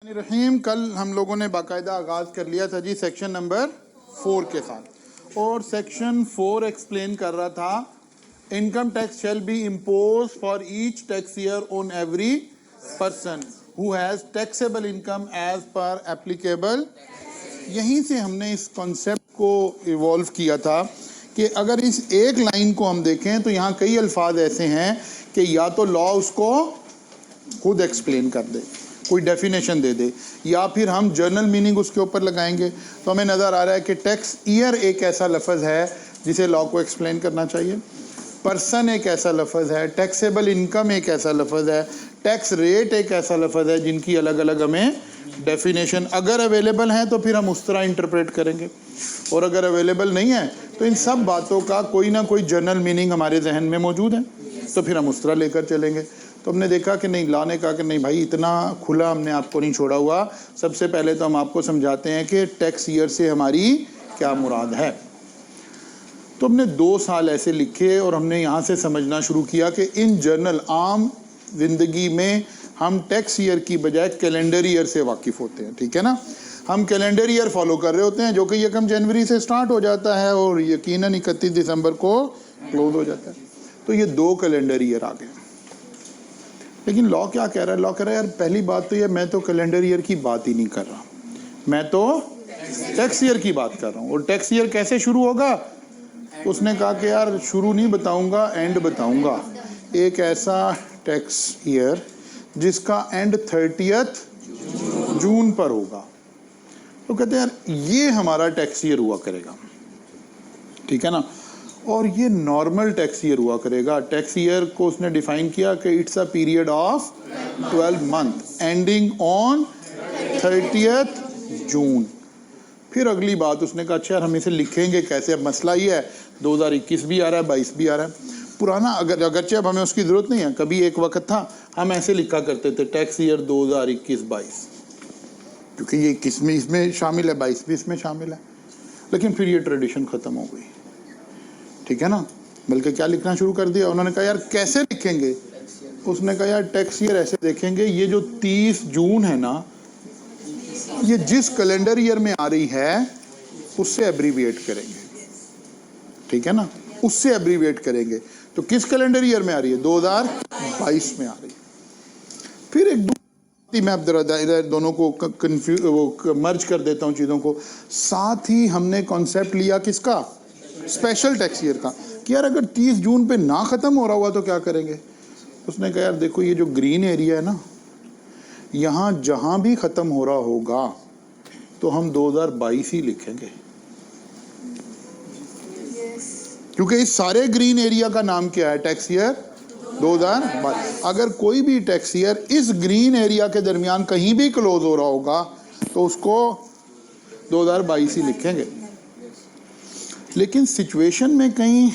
रहीम। कल हम लोगों ने बाकायदा आगाज़ कर लिया था जी सेक्शन नंबर 4 के साथ, और सेक्शन 4 एक्सप्लेन कर रहा था income tax shall be impose for each tax year on every person who has taxable income as per applicable. यहीं से हमने इस कॉन्सेप्ट को इवॉल्व किया था कि अगर इस एक लाइन को हम देखें तो यहाँ कई अल्फाज ऐसे हैं कि या तो लॉ उसको खुद एक्सप्लेन कर दे, कोई डेफिनेशन दे दे, या फिर हम जर्नल मीनिंग उसके ऊपर लगाएंगे। तो हमें नज़र आ रहा है कि टैक्स ईयर एक ऐसा लफ्ज़ है जिसे लॉ को एक्सप्लेन करना चाहिए, पर्सन एक ऐसा लफ्ज़ है, टैक्सेबल इनकम एक ऐसा लफ्ज़ है, टैक्स रेट एक ऐसा लफ्ज़ है जिनकी अलग अलग हमें डेफिनेशन अगर अवेलेबल हैं तो फिर हम उस तरह इंटरप्रेट करेंगे, और अगर अवेलेबल नहीं है तो इन सब बातों का कोई ना कोई जर्नल मीनिंग हमारे जहन में मौजूद है, तो फिर हम उस तरह लेकर चलेंगे। तो हमने देखा कि नहीं, लॉ ने कहा कि नहीं भाई, इतना खुला हमने आपको नहीं छोड़ा हुआ। सबसे पहले तो हम आपको समझाते हैं कि टैक्स ईयर से हमारी क्या मुराद है। तो हमने 2 साल ऐसे लिखे और हमने यहाँ से समझना शुरू किया कि इन जनरल आम जिंदगी में हम टैक्स ईयर की बजाय कैलेंडर ईयर से वाकिफ़ होते हैं, ठीक है ना। हम कैलेंडर ईयर फॉलो कर रहे होते हैं जो कि 1 जनवरी से स्टार्ट हो जाता है और यकीनन 31 दिसंबर को क्लोज हो जाता है। तो ये 2 कैलेंडर ईयर आ गए। लेकिन लॉ क्या कह रहा है? लॉ कह रहा है यार, पहली बात तो ये, मैं तो कैलेंडर ईयर की बात ही नहीं कर रहा, मैं तो टैक्स ईयर की बात कर रहा हूँ। और टैक्स ईयर कैसे शुरू होगा? उसने कहा कि यार शुरू नहीं बताऊंगा, एंड बताऊंगा। एक ऐसा टैक्स ईयर जिसका एंड 30 जून पर होगा। तो कहते हैं यार ये हमारा टैक्स ईयर हुआ करेगा, ठीक है ना। और ये नॉर्मल टैक्स ईयर हुआ करेगा। टैक्स ईयर को उसने डिफाइन किया कि it's a period of 12 month ending on 30 जून। फिर अगली बात उसने कहा अच्छा यार हम इसे लिखेंगे कैसे? अब मसला ये है 2021 भी आ रहा है, 22 भी आ रहा है। पुराना अगरचे अब हमें उसकी ज़रूरत नहीं है, कभी एक वक्त था हम ऐसे लिखा करते थे टैक्स ईयर 2021-22, क्योंकि ये 21 में इसमें शामिल है, 22 भी इसमें शामिल है। लेकिन फिर ये ट्रेडिशन ख़त्म हो गई, ठीक है ना। बल्कि क्या लिखना शुरू कर दिया उन्होंने, कहा यार कैसे लिखेंगे? उसने कहा यार टैक्स ईयर ऐसे देखेंगे, ये जो 30 जून है ना, ये जिस कैलेंडर ईयर में आ रही है उससे एब्रीविएट करेंगे, ठीक है ना, उससे एब्रीविएट करेंगे। तो किस कैलेंडर ईयर में आ रही है? 2022 में आ रही है। फिर एक मैं अब इधर दोनों को मर्ज कर देता हूँ चीज़ों को। साथ ही हमने कॉन्सेप्ट लिया किसका? स्पेशल टैक्स ईयर का, कि यार अगर 30 जून पे ना ख़त्म हो रहा हुआ तो क्या करेंगे? उसने कहा यार देखो ये जो ग्रीन एरिया है ना, यहाँ जहाँ भी ख़त्म हो रहा होगा तो हम 2022 ही लिखेंगे, क्योंकि इस सारे ग्रीन एरिया का नाम क्या है? Tax year 2022। अगर कोई भी टैक्स ईयर इस ग्रीन एरिया के दरमियान कहीं भी क्लोज हो रहा होगा तो उसको 2022 ही लिखेंगे। लेकिन सिचुएशन में कहीं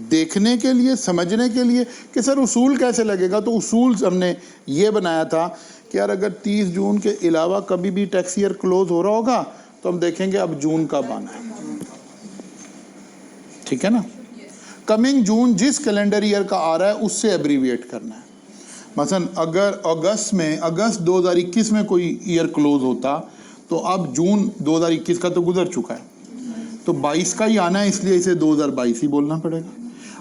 देखने के लिए, समझने के लिए कि सर उसूल कैसे लगेगा, तो उसूल हमने ये बनाया था कि यार अगर 30 जून के अलावा कभी भी टैक्स ईयर क्लोज हो रहा होगा तो हम देखेंगे अब जून कब आना है, ठीक है ना। कमिंग जून जिस कैलेंडर ईयर का आ रहा है उससे एब्रीविएट करना है। मसलन अगर अगस्त 2021 में कोई ईयर क्लोज होता तो अब जून 2021 का तो गुजर चुका है, तो 22 का ही आना है, इसलिए इसे 2022 ही बोलना पड़ेगा।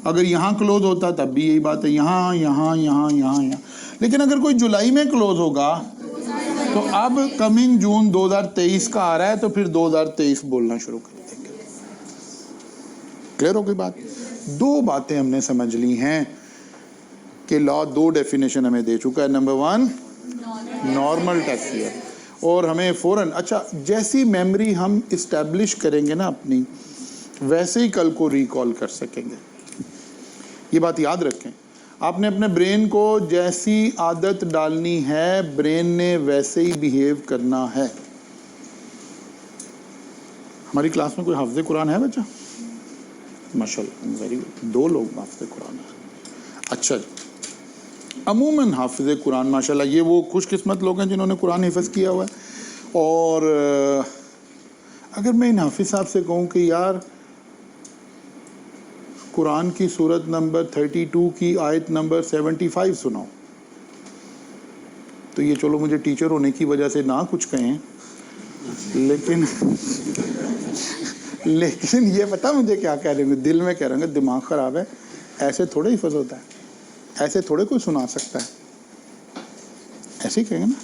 अगर यहाँ क्लोज होता तब भी यही बात है, यहाँ यहाँ यहाँ यहाँ यहाँ। लेकिन अगर कोई जुलाई में क्लोज होगा तो अब कमिंग जून 2023 का आ रहा है तो फिर 2023 बोलना शुरू कर देंगे। क्लियर हो गई बात? 2 बातें हमने समझ ली हैं कि लॉ 2 डेफिनेशन हमें दे चुका है। नंबर 1 नॉर्मल टैक्स ईयर, और हमें फ़ौरन अच्छा जैसी मेमोरी हम इस्टेब्लिश करेंगे ना अपनी, वैसे ही कल को रिकॉल कर सकेंगे। ये बात याद रखें, आपने अपने ब्रेन को जैसी आदत डालनी है ब्रेन ने वैसे ही बिहेव करना है। हमारी क्लास में कोई हाफ़िज़ कुरान है बच्चा? माशाल्लाह, वेरी गुड, 2 लोग हाफ़िज़ कुरान है। अच्छा, अमूमन हाफ़िज़ कुरान माशाल्लाह ये वो खुशकिस्मत लोग हैं जिन्होंने कुरान हिफ़्ज़ किया हुआ है। और अगर मैं इन हाफ़िज़ साहब से कहूँ कि यार कुरान की सूरत नंबर 32 की आयत नंबर 75 सुनाओ, तो ये चलो मुझे टीचर होने की वजह से ना कुछ कहें, लेकिन लेकिन ये पता मुझे क्या कह रहे होंगे, दिल में कह रहे होंगे दिमाग ख़राब है, ऐसे थोड़े ही फंस होता है, ऐसे थोड़े कोई सुना सकता है। ऐसे ही कहेंगे ना।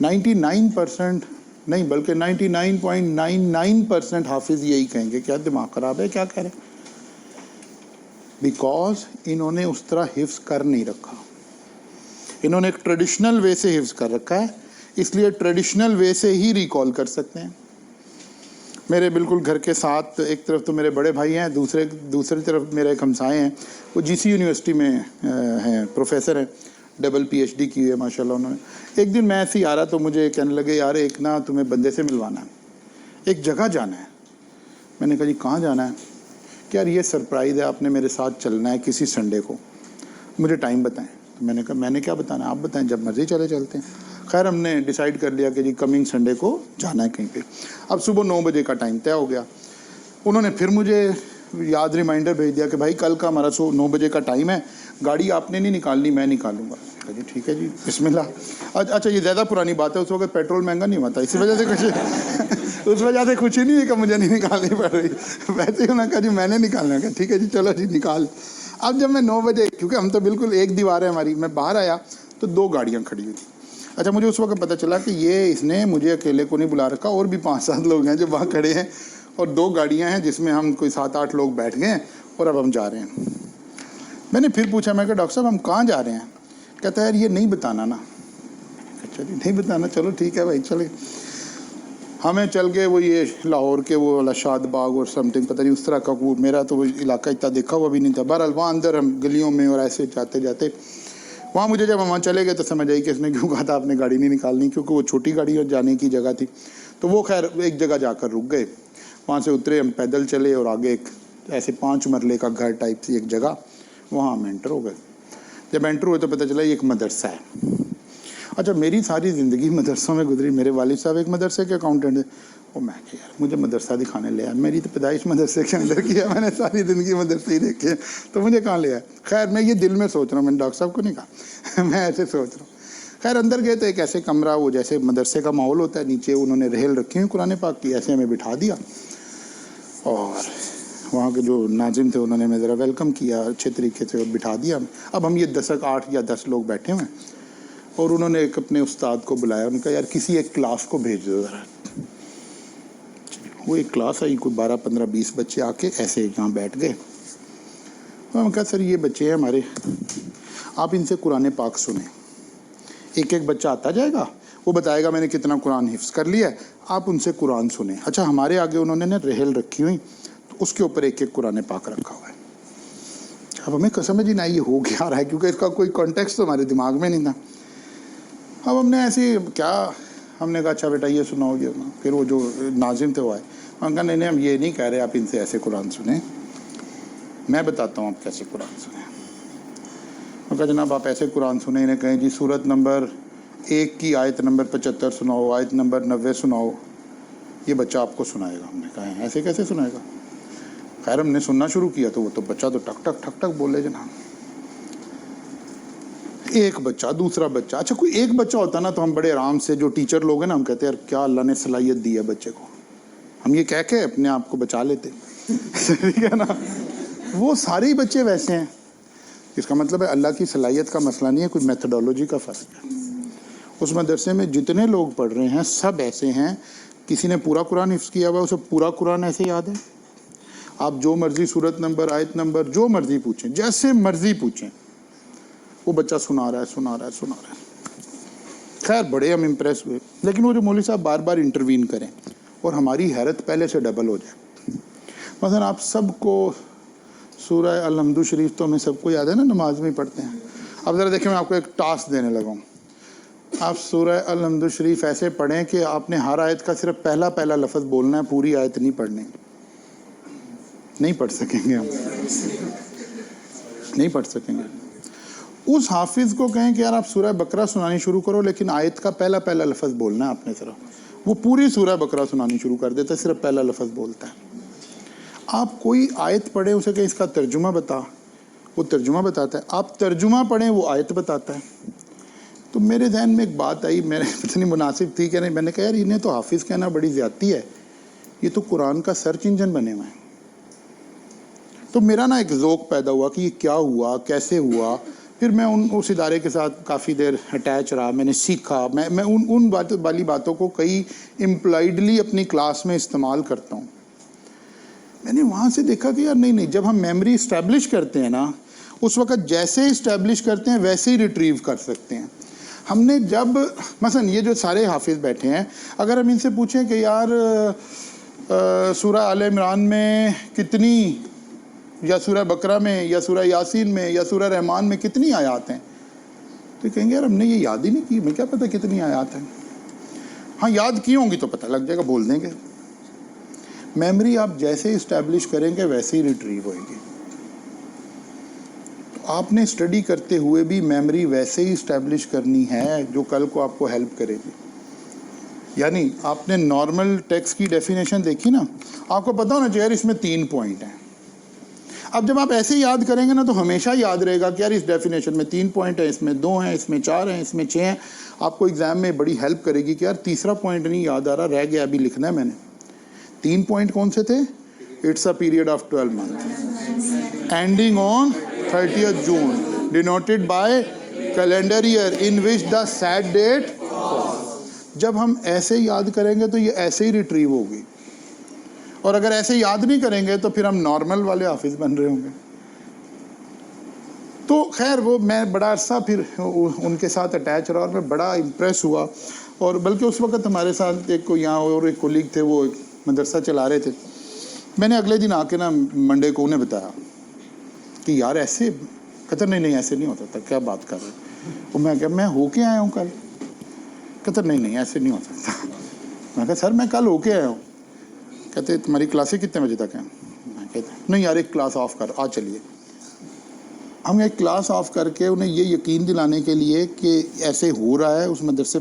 99% नहीं बल्कि 99.99% हाफिज़ यही कहेंगे, क्या दिमाग ख़राब है, क्या कह रहे। बिकॉज इन्होंने उस तरह हिफ्ज़ कर नहीं रखा, इन्होंने एक ट्रेडिशनल वे से हिफ्ज़ कर रखा है, इसलिए ट्रेडिशनल वे से ही रिकॉल कर सकते हैं। मेरे बिल्कुल घर के साथ एक तरफ तो मेरे बड़े भाई हैं, दूसरी तरफ मेरे एक हमसाए हैं, वो जीसी यूनिवर्सिटी में हैं, प्रोफेसर हैं, डबल पीएचडी की है माशाल्लाह उन्होंने। एक दिन मैं ऐसे ही आ रहा तो मुझे कहने लगे यार एक ना तुम्हें बंदे से मिलवाना है, एक जगह जाना है। मैंने कहा जी कहाँ जाना है? कि यार ये सरप्राइज़ है, आपने मेरे साथ चलना है किसी संडे को, मुझे टाइम बताएं। तो मैंने कहा मैंने क्या बताना, आप बताएं, जब मर्जी चले चलते हैं। खैर हमने डिसाइड कर लिया कि जी कमिंग संडे को जाना है कहीं पे। अब सुबह 9 बजे का टाइम तय हो गया। उन्होंने फिर मुझे याद रिमाइंडर भेज दिया कि भाई कल का हमारा 9 बजे का टाइम है, गाड़ी आपने नहीं निकालनी, मैं निकालूंगा। जी ठीक है जी, बिस्मिल्लाह। अच्छा ये ज़्यादा पुरानी बात है, उस वक्त पेट्रोल महंगा नहीं हुआ था, इसी वजह से कुछ उस वजह से खुशी नहीं है कि मुझे नहीं निकालनी पड़ रही। वैसे ही उन्होंने कहा जी मैंने निकालना है, ठीक है जी चलो जी निकाल। अब जब मैं 9 बजे, क्योंकि हम तो बिल्कुल एक दीवार है हमारी, मैं बाहर आया तो 2 गाड़ियाँ खड़ी हुई थी। अच्छा मुझे उस वक्त पता चला कि ये इसने मुझे अकेले को नहीं बुला रखा, और भी 5-7 लोग हैं जो वहाँ खड़े हैं, और 2 गाड़ियाँ हैं जिसमें हम कोई 7-8 लोग बैठ गए हैं और अब हम जा रहे हैं। मैंने फिर पूछा, मैं कहा डॉक्टर साहब हम कहाँ जा रहे हैं? कहता है यार ये नहीं बताना ना। अच्छा जी नहीं बताना, चलो ठीक है भाई चले। हमें चल गए वो ये लाहौर के वो वाला शाद बाग और समथिंग, पता नहीं उस तरह का, वो मेरा तो वो इलाका इतना देखा हुआ भी नहीं था। बहरहाल वहाँ अंदर हम गलियों में और ऐसे जाते जाते वहाँ मुझे जब हम वहाँ चले गए तो समझ आई कि इसने क्यों कहा था आपने गाड़ी नहीं निकालनी, क्योंकि वो छोटी गाड़ी और जाने की जगह थी। तो वो खैर एक जगह जाकर रुक गए, वहाँ से उतरे, हम पैदल चले और आगे एक ऐसे 5 मरले का घर टाइप थी एक जगह, वहाँ हम एंटर हो गए। जब एंटर हुए तो पता चला ये एक मदरसा है। अच्छा मेरी सारी ज़िंदगी मदरसों में गुजरी, मेरे वालिद साहब एक मदरसे के अकाउंटेंट थे। और मैं कि यार मुझे मदरसा दिखाने ले आया, मेरी तो पैदाइश मदरसे के अंदर की है, मैंने सारी ज़िंदगी मदरसे ही देखे, तो मुझे कहाँ ले आया। खैर मैं ये दिल में सोच रहा हूँ, मैंने डॉक्टर साहब को नहीं कहा मैं ऐसे सोच रहा हूँ। खैर अंदर गए तो एक ऐसे कमरा, वो जैसे मदरसे का माहौल होता है, नीचे उन्होंने रेहल रखी हुई कुरान पाक की, ऐसे हमें बिठा दिया और वहाँ के जो नाजिम थे उन्होंने हमें ज़रा वेलकम किया अच्छे तरीके से और बिठा दिया। अब हम ये 8 या 10 लोग बैठे हुए हैं और उन्होंने एक अपने उस्ताद को बुलाया, उन्होंने कहा यार किसी एक क्लास को भेज दो ज़रा। वो एक क्लास आई, कोई 12, 15, 20 बच्चे आके ऐसे यहाँ बैठ गए। उन्होंने कहा सर ये बच्चे हैं हमारे, आप इनसे कुरान पाक सुने, एक एक बच्चा आता जाएगा, वो बताएगा मैंने कितना कुरान हिफ्ज़ कर लिया है, आप उनसे कुरान सुने। अच्छा हमारे आगे उन्होंने ना रेहल रखी हुई, तो उसके ऊपर एक एक कुरान पाक रखा हुआ है। अब हमें समझ ही नहीं ये हो क्या रहा है, क्योंकि इसका कोई कॉन्टेक्स्ट तो हमारे दिमाग में नहीं था। अब हमने ऐसे क्या, हमने कहा अच्छा बेटा ये सुनाओ ये सुनाओ। फिर वो जो नाजिम थे वो आए, उन्होंने कहा नहीं हम ये नहीं कह रहे आप इनसे ऐसे कुरान सुने, मैं बताता हूँ आप कैसे कुरान सुने। उन्होंने कहा जनाब आप ऐसे कुरान सुने, इन्हें कहें जी सूरत नंबर 1 की आयत नंबर 75 सुनाओ, आयत नंबर 90 सुनाओ, ये बच्चा आपको सुनाएगा। हमने कहा ऐसे कैसे सुनाएगा? खैर हमने सुनना शुरू किया तो वो तो बच्चा तो टक टक ठक ठक बोले जनाब, एक बच्चा दूसरा बच्चा। अच्छा कोई एक बच्चा होता ना तो हम बड़े आराम से, जो टीचर लोग हैं ना, हम कहते हैं यार क्या अल्लाह ने सलाहियत दी है बच्चे को, हम ये कह के अपने आप को बचा लेते ठीक है ना। वो सारे ही बच्चे वैसे हैं, इसका मतलब है अल्लाह की सलाहियत का मसला नहीं है, कोई मेथडोलॉजी का फ़र्क है। उस मदरसे में जितने लोग पढ़ रहे हैं सब ऐसे हैं, किसी ने पूरा कुरान हिफ्ज़ किया हुआ, उसे पूरा कुरान ऐसे याद है। आप जो मर्ज़ी सूरत नंबर, आयत नंबर जो मर्ज़ी पूछें, जैसे मर्ज़ी पूछें, वो बच्चा सुना रहा है। खैर बड़े हम इम्प्रेस हुए, लेकिन वो जो मौलवी साहब बार बार इंटरवीन करें और हमारी हैरत पहले से डबल हो जाए। मसलन आप सबको सूरह अल-हम्द शरीफ तो हमें सबको याद है ना, नमाज में पढ़ते हैं। अब ज़रा देखिए मैं आपको एक टास्क देने लगा हूँ, आप सूरह अल-हम्द शरीफ ऐसे पढ़ें कि आपने हर आयत का सिर्फ पहला लफ्ज़ बोलना है, पूरी आयत नहीं पढ़नी। नहीं पढ़ सकेंगे हम, नहीं पढ़ सकेंगे। उस हाफिज़ को कहें कि यार आप सूरह बकरा सुनानी शुरू करो, लेकिन आयत का पहला लफ्ज़ बोलना है आपने सिर्फ, वो पूरी सूरह बकरा सुनानी शुरू कर देता है, सिर्फ पहला लफ्ज़ बोलता है। आप कोई आयत पढ़े, उसे कहें इसका तर्जुमा बता, वो तर्जुमा बताता है। आप तर्जुमा पढ़ें, वो आयत बताता है। तो मेरे जहन में एक बात आई, मेरे पता नहीं मुनासिब थी कि नहीं, मैंने कहा यार इन्हें तो हाफिज़ कहना बड़ी ज़्यादती है, ये तो कुरान का सर्च इंजन बने हुए हैं। तो मेरा ना एक ज़ौक़ पैदा हुआ कि ये क्या हुआ, कैसे हुआ। फिर मैं उस इदारे के साथ काफ़ी देर अटैच रहा, मैंने सीखा। मैं उन वाली बातों को कई इम्प्लॉयडली अपनी क्लास में इस्तेमाल करता हूँ। मैंने वहाँ से देखा कि यार नहीं, जब हम मेमोरी इस्टेब्लिश करते हैं ना, उस वक़्त जैसे इस्टेब्लिश करते हैं वैसे ही रिट्रीव कर सकते हैं। हमने जब मसलन ये जो सारे हाफिज़ बैठे हैं, अगर हम इनसे पूछें कि यार सूरह आल इमरान में कितनी, या सूरह बकरा में, या सूरह यासीन में, या सूरह रहमान में कितनी आयात हैं, तो कहेंगे यार हमने ये याद ही नहीं की, मैं क्या पता कितनी आयात हैं। हाँ याद की होंगी तो पता लग जाएगा, बोल देंगे। मेमोरी आप जैसे इस्टेब्लिश करेंगे वैसे ही रिट्रीव होएगी। तो आपने स्टडी करते हुए भी मेमोरी वैसे ही इस्टेब्लिश करनी है जो कल को आपको हेल्प करेगी। यानी आपने नॉर्मल टेक्स्ट की डेफिनेशन देखी ना, आपको पता होना चाहिए इसमें 3 पॉइंट हैं। अब जब आप ऐसे याद करेंगे ना तो हमेशा याद रहेगा कि यार इस डेफिनेशन में 3 पॉइंट है, इसमें 2 हैं, इसमें 4 हैं, इसमें 6 हैं। आपको एग्जाम में बड़ी हेल्प करेगी कि यार तीसरा पॉइंट नहीं याद आ रहा, रह गया, अभी लिखना है मैंने। 3 पॉइंट कौन से थे? It's a period of 12 month ending on 30th June denoted by calendar year in which the set date. जब हम ऐसे याद करेंगे तो ये ऐसे ही रिट्रीव होगी, और अगर ऐसे याद नहीं करेंगे तो फिर हम नॉर्मल वाले हाफिज़ बन रहे होंगे। तो खैर वो मैं बड़ा अरसा फिर उनके साथ अटैच रहा और मैं बड़ा इम्प्रेस हुआ। और बल्कि उस वक़्त हमारे साथ एक यहाँ और एक कोलीग थे, वो मदरसा चला रहे थे। मैंने अगले दिन आके ना मंडे को उन्हें बताया कि यार ऐसे, कहते नहीं ऐसे नहीं होता था, क्या बात कर रहे हो। मैं क्या, मैं होके आया हूँ कल। कहते नहीं ऐसे नहीं हो सकता। मैं कहा सर मैं कल होके आया हूँ। कहते तुम्हारी क्लासें कितने बजे तक हैं? मैं कहता नहीं यार एक क्लास ऑफ कर, आ चलिए। हम एक क्लास ऑफ करके उन्हें ये यकीन दिलाने के लिए कि ऐसे हो रहा है उस मदरसे,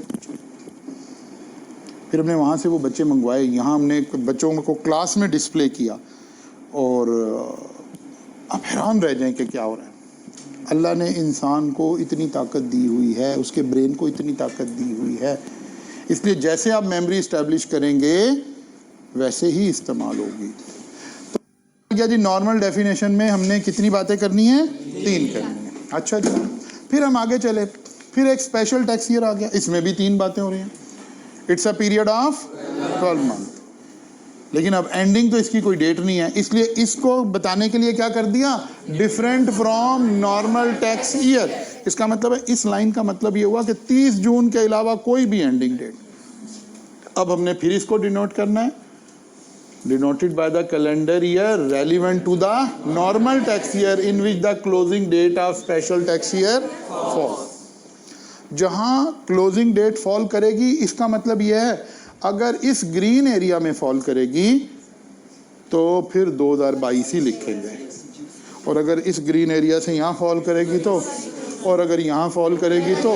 फिर हमने वहाँ से वो बच्चे मंगवाए, यहाँ हमने बच्चों को क्लास में डिस्प्ले किया। और आप हैरान रह जाएं कि क्या हो रहा है। अल्लाह ने इंसान को इतनी ताकत दी हुई है, उसके ब्रेन को इतनी ताकत दी हुई है, इसलिए जैसे आप मेमोरी इस्टेब्लिश करेंगे वैसे ही इस्तेमाल होगी। तो या जी नॉर्मल डेफिनेशन में हमने कितनी बातें करनी है? 3 करनी है। अच्छा जी, फिर हम आगे चले, फिर एक स्पेशल टैक्स ईयर आ गया, इसमें भी 3 बातें हो रही हैं। It's a period of 12 month, लेकिन अब एंडिंग तो इसकी कोई डेट नहीं है, इसलिए इसको बताने के लिए क्या कर दिया? Different from normal tax year. इसका मतलब है, इस लाइन का मतलब ये हुआ कि 30 जून के अलावा कोई भी एंडिंग डेट। अब हमने फिर इसको डिनोट करना है, denoted by the calendar year relevant to the normal tax year in which the closing date of special tax year fall. जहां क्लोजिंग डेट फॉल करेगी, इसका मतलब यह है अगर इस ग्रीन एरिया में फॉल करेगी तो फिर 2022 ही लिखेंगे, और अगर इस ग्रीन एरिया से यहाँ फॉल करेगी तो, और अगर यहाँ फॉल करेगी तो,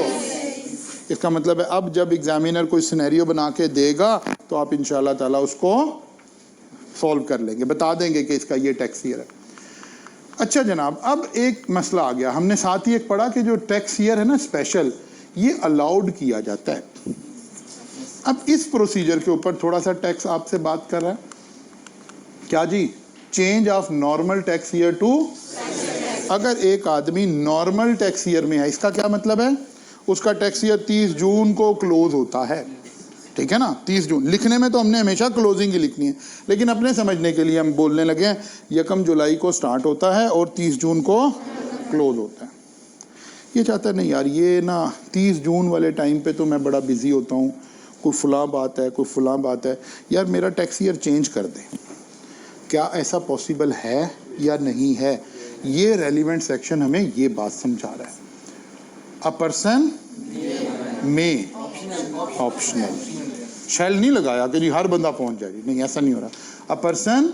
इसका मतलब है अब जब एग्जामिनर कोई सिनेरियो बना के देगा तो आप इंशाल्लाह ताला उसको सॉल्व कर लेंगे, बता देंगे कि इसका ये टैक्स ईयर है। अच्छा जनाब, अब एक मसला आ गया, हमने साथ ही एक पढ़ा कि जो टैक्स ईयर है ना स्पेशल, ये अलाउड किया जाता है। अब इस प्रोसीजर के ऊपर थोड़ा सा टैक्स आपसे बात कर रहा है, क्या जी? Change of normal tax year to, अगर एक आदमी नॉर्मल टैक्स ईयर में है, इसका क्या मतलब है? उसका टैक्स ईयर 30 जून को क्लोज होता है, ठीक है ना? 30 जून लिखने में तो हमने हमेशा क्लोजिंग ही लिखनी है, लेकिन अपने समझने के लिए हम बोलने लगे हैं 1 जुलाई को स्टार्ट होता है और 30 जून को क्लोज होता है। ये चाहता है नहीं यार, ये ना 30 जून वाले टाइम पे तो मैं बड़ा बिजी होता हूँ, कोई फलां बात है, कोई फलां बात है, यार मेरा टैक्स ईयर चेंज कर दें। क्या ऐसा पॉसिबल है या नहीं है? ये रेलिवेंट सेक्शन हमें ये बात समझा रहा है। अ पर्सन में ऑप्शनल, शैल नहीं लगाया कि जी हर बंदा पहुंच जाएगी, नहीं ऐसा नहीं हो रहा। A person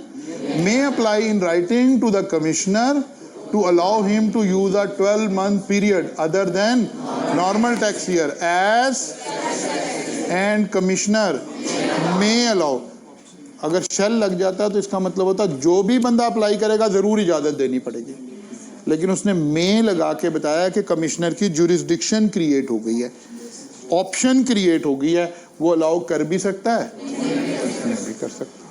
may apply in writing to the commissioner to allow him to use a 12-month period other than normal tax year as and commissioner may allow। अगर शेल लग जाता तो इसका मतलब होता जो भी बंदा अप्लाई करेगा ज़रूर इजाज़त देनी पड़ेगी, लेकिन उसने मे लगा के बताया कि कमिश्नर की जुरिस्डिक्शन क्रिएट हो गई है। ऑप्शन क्रिएट हो गई है, वो अलाउ कर भी सकता है, नहीं भी कर सकता।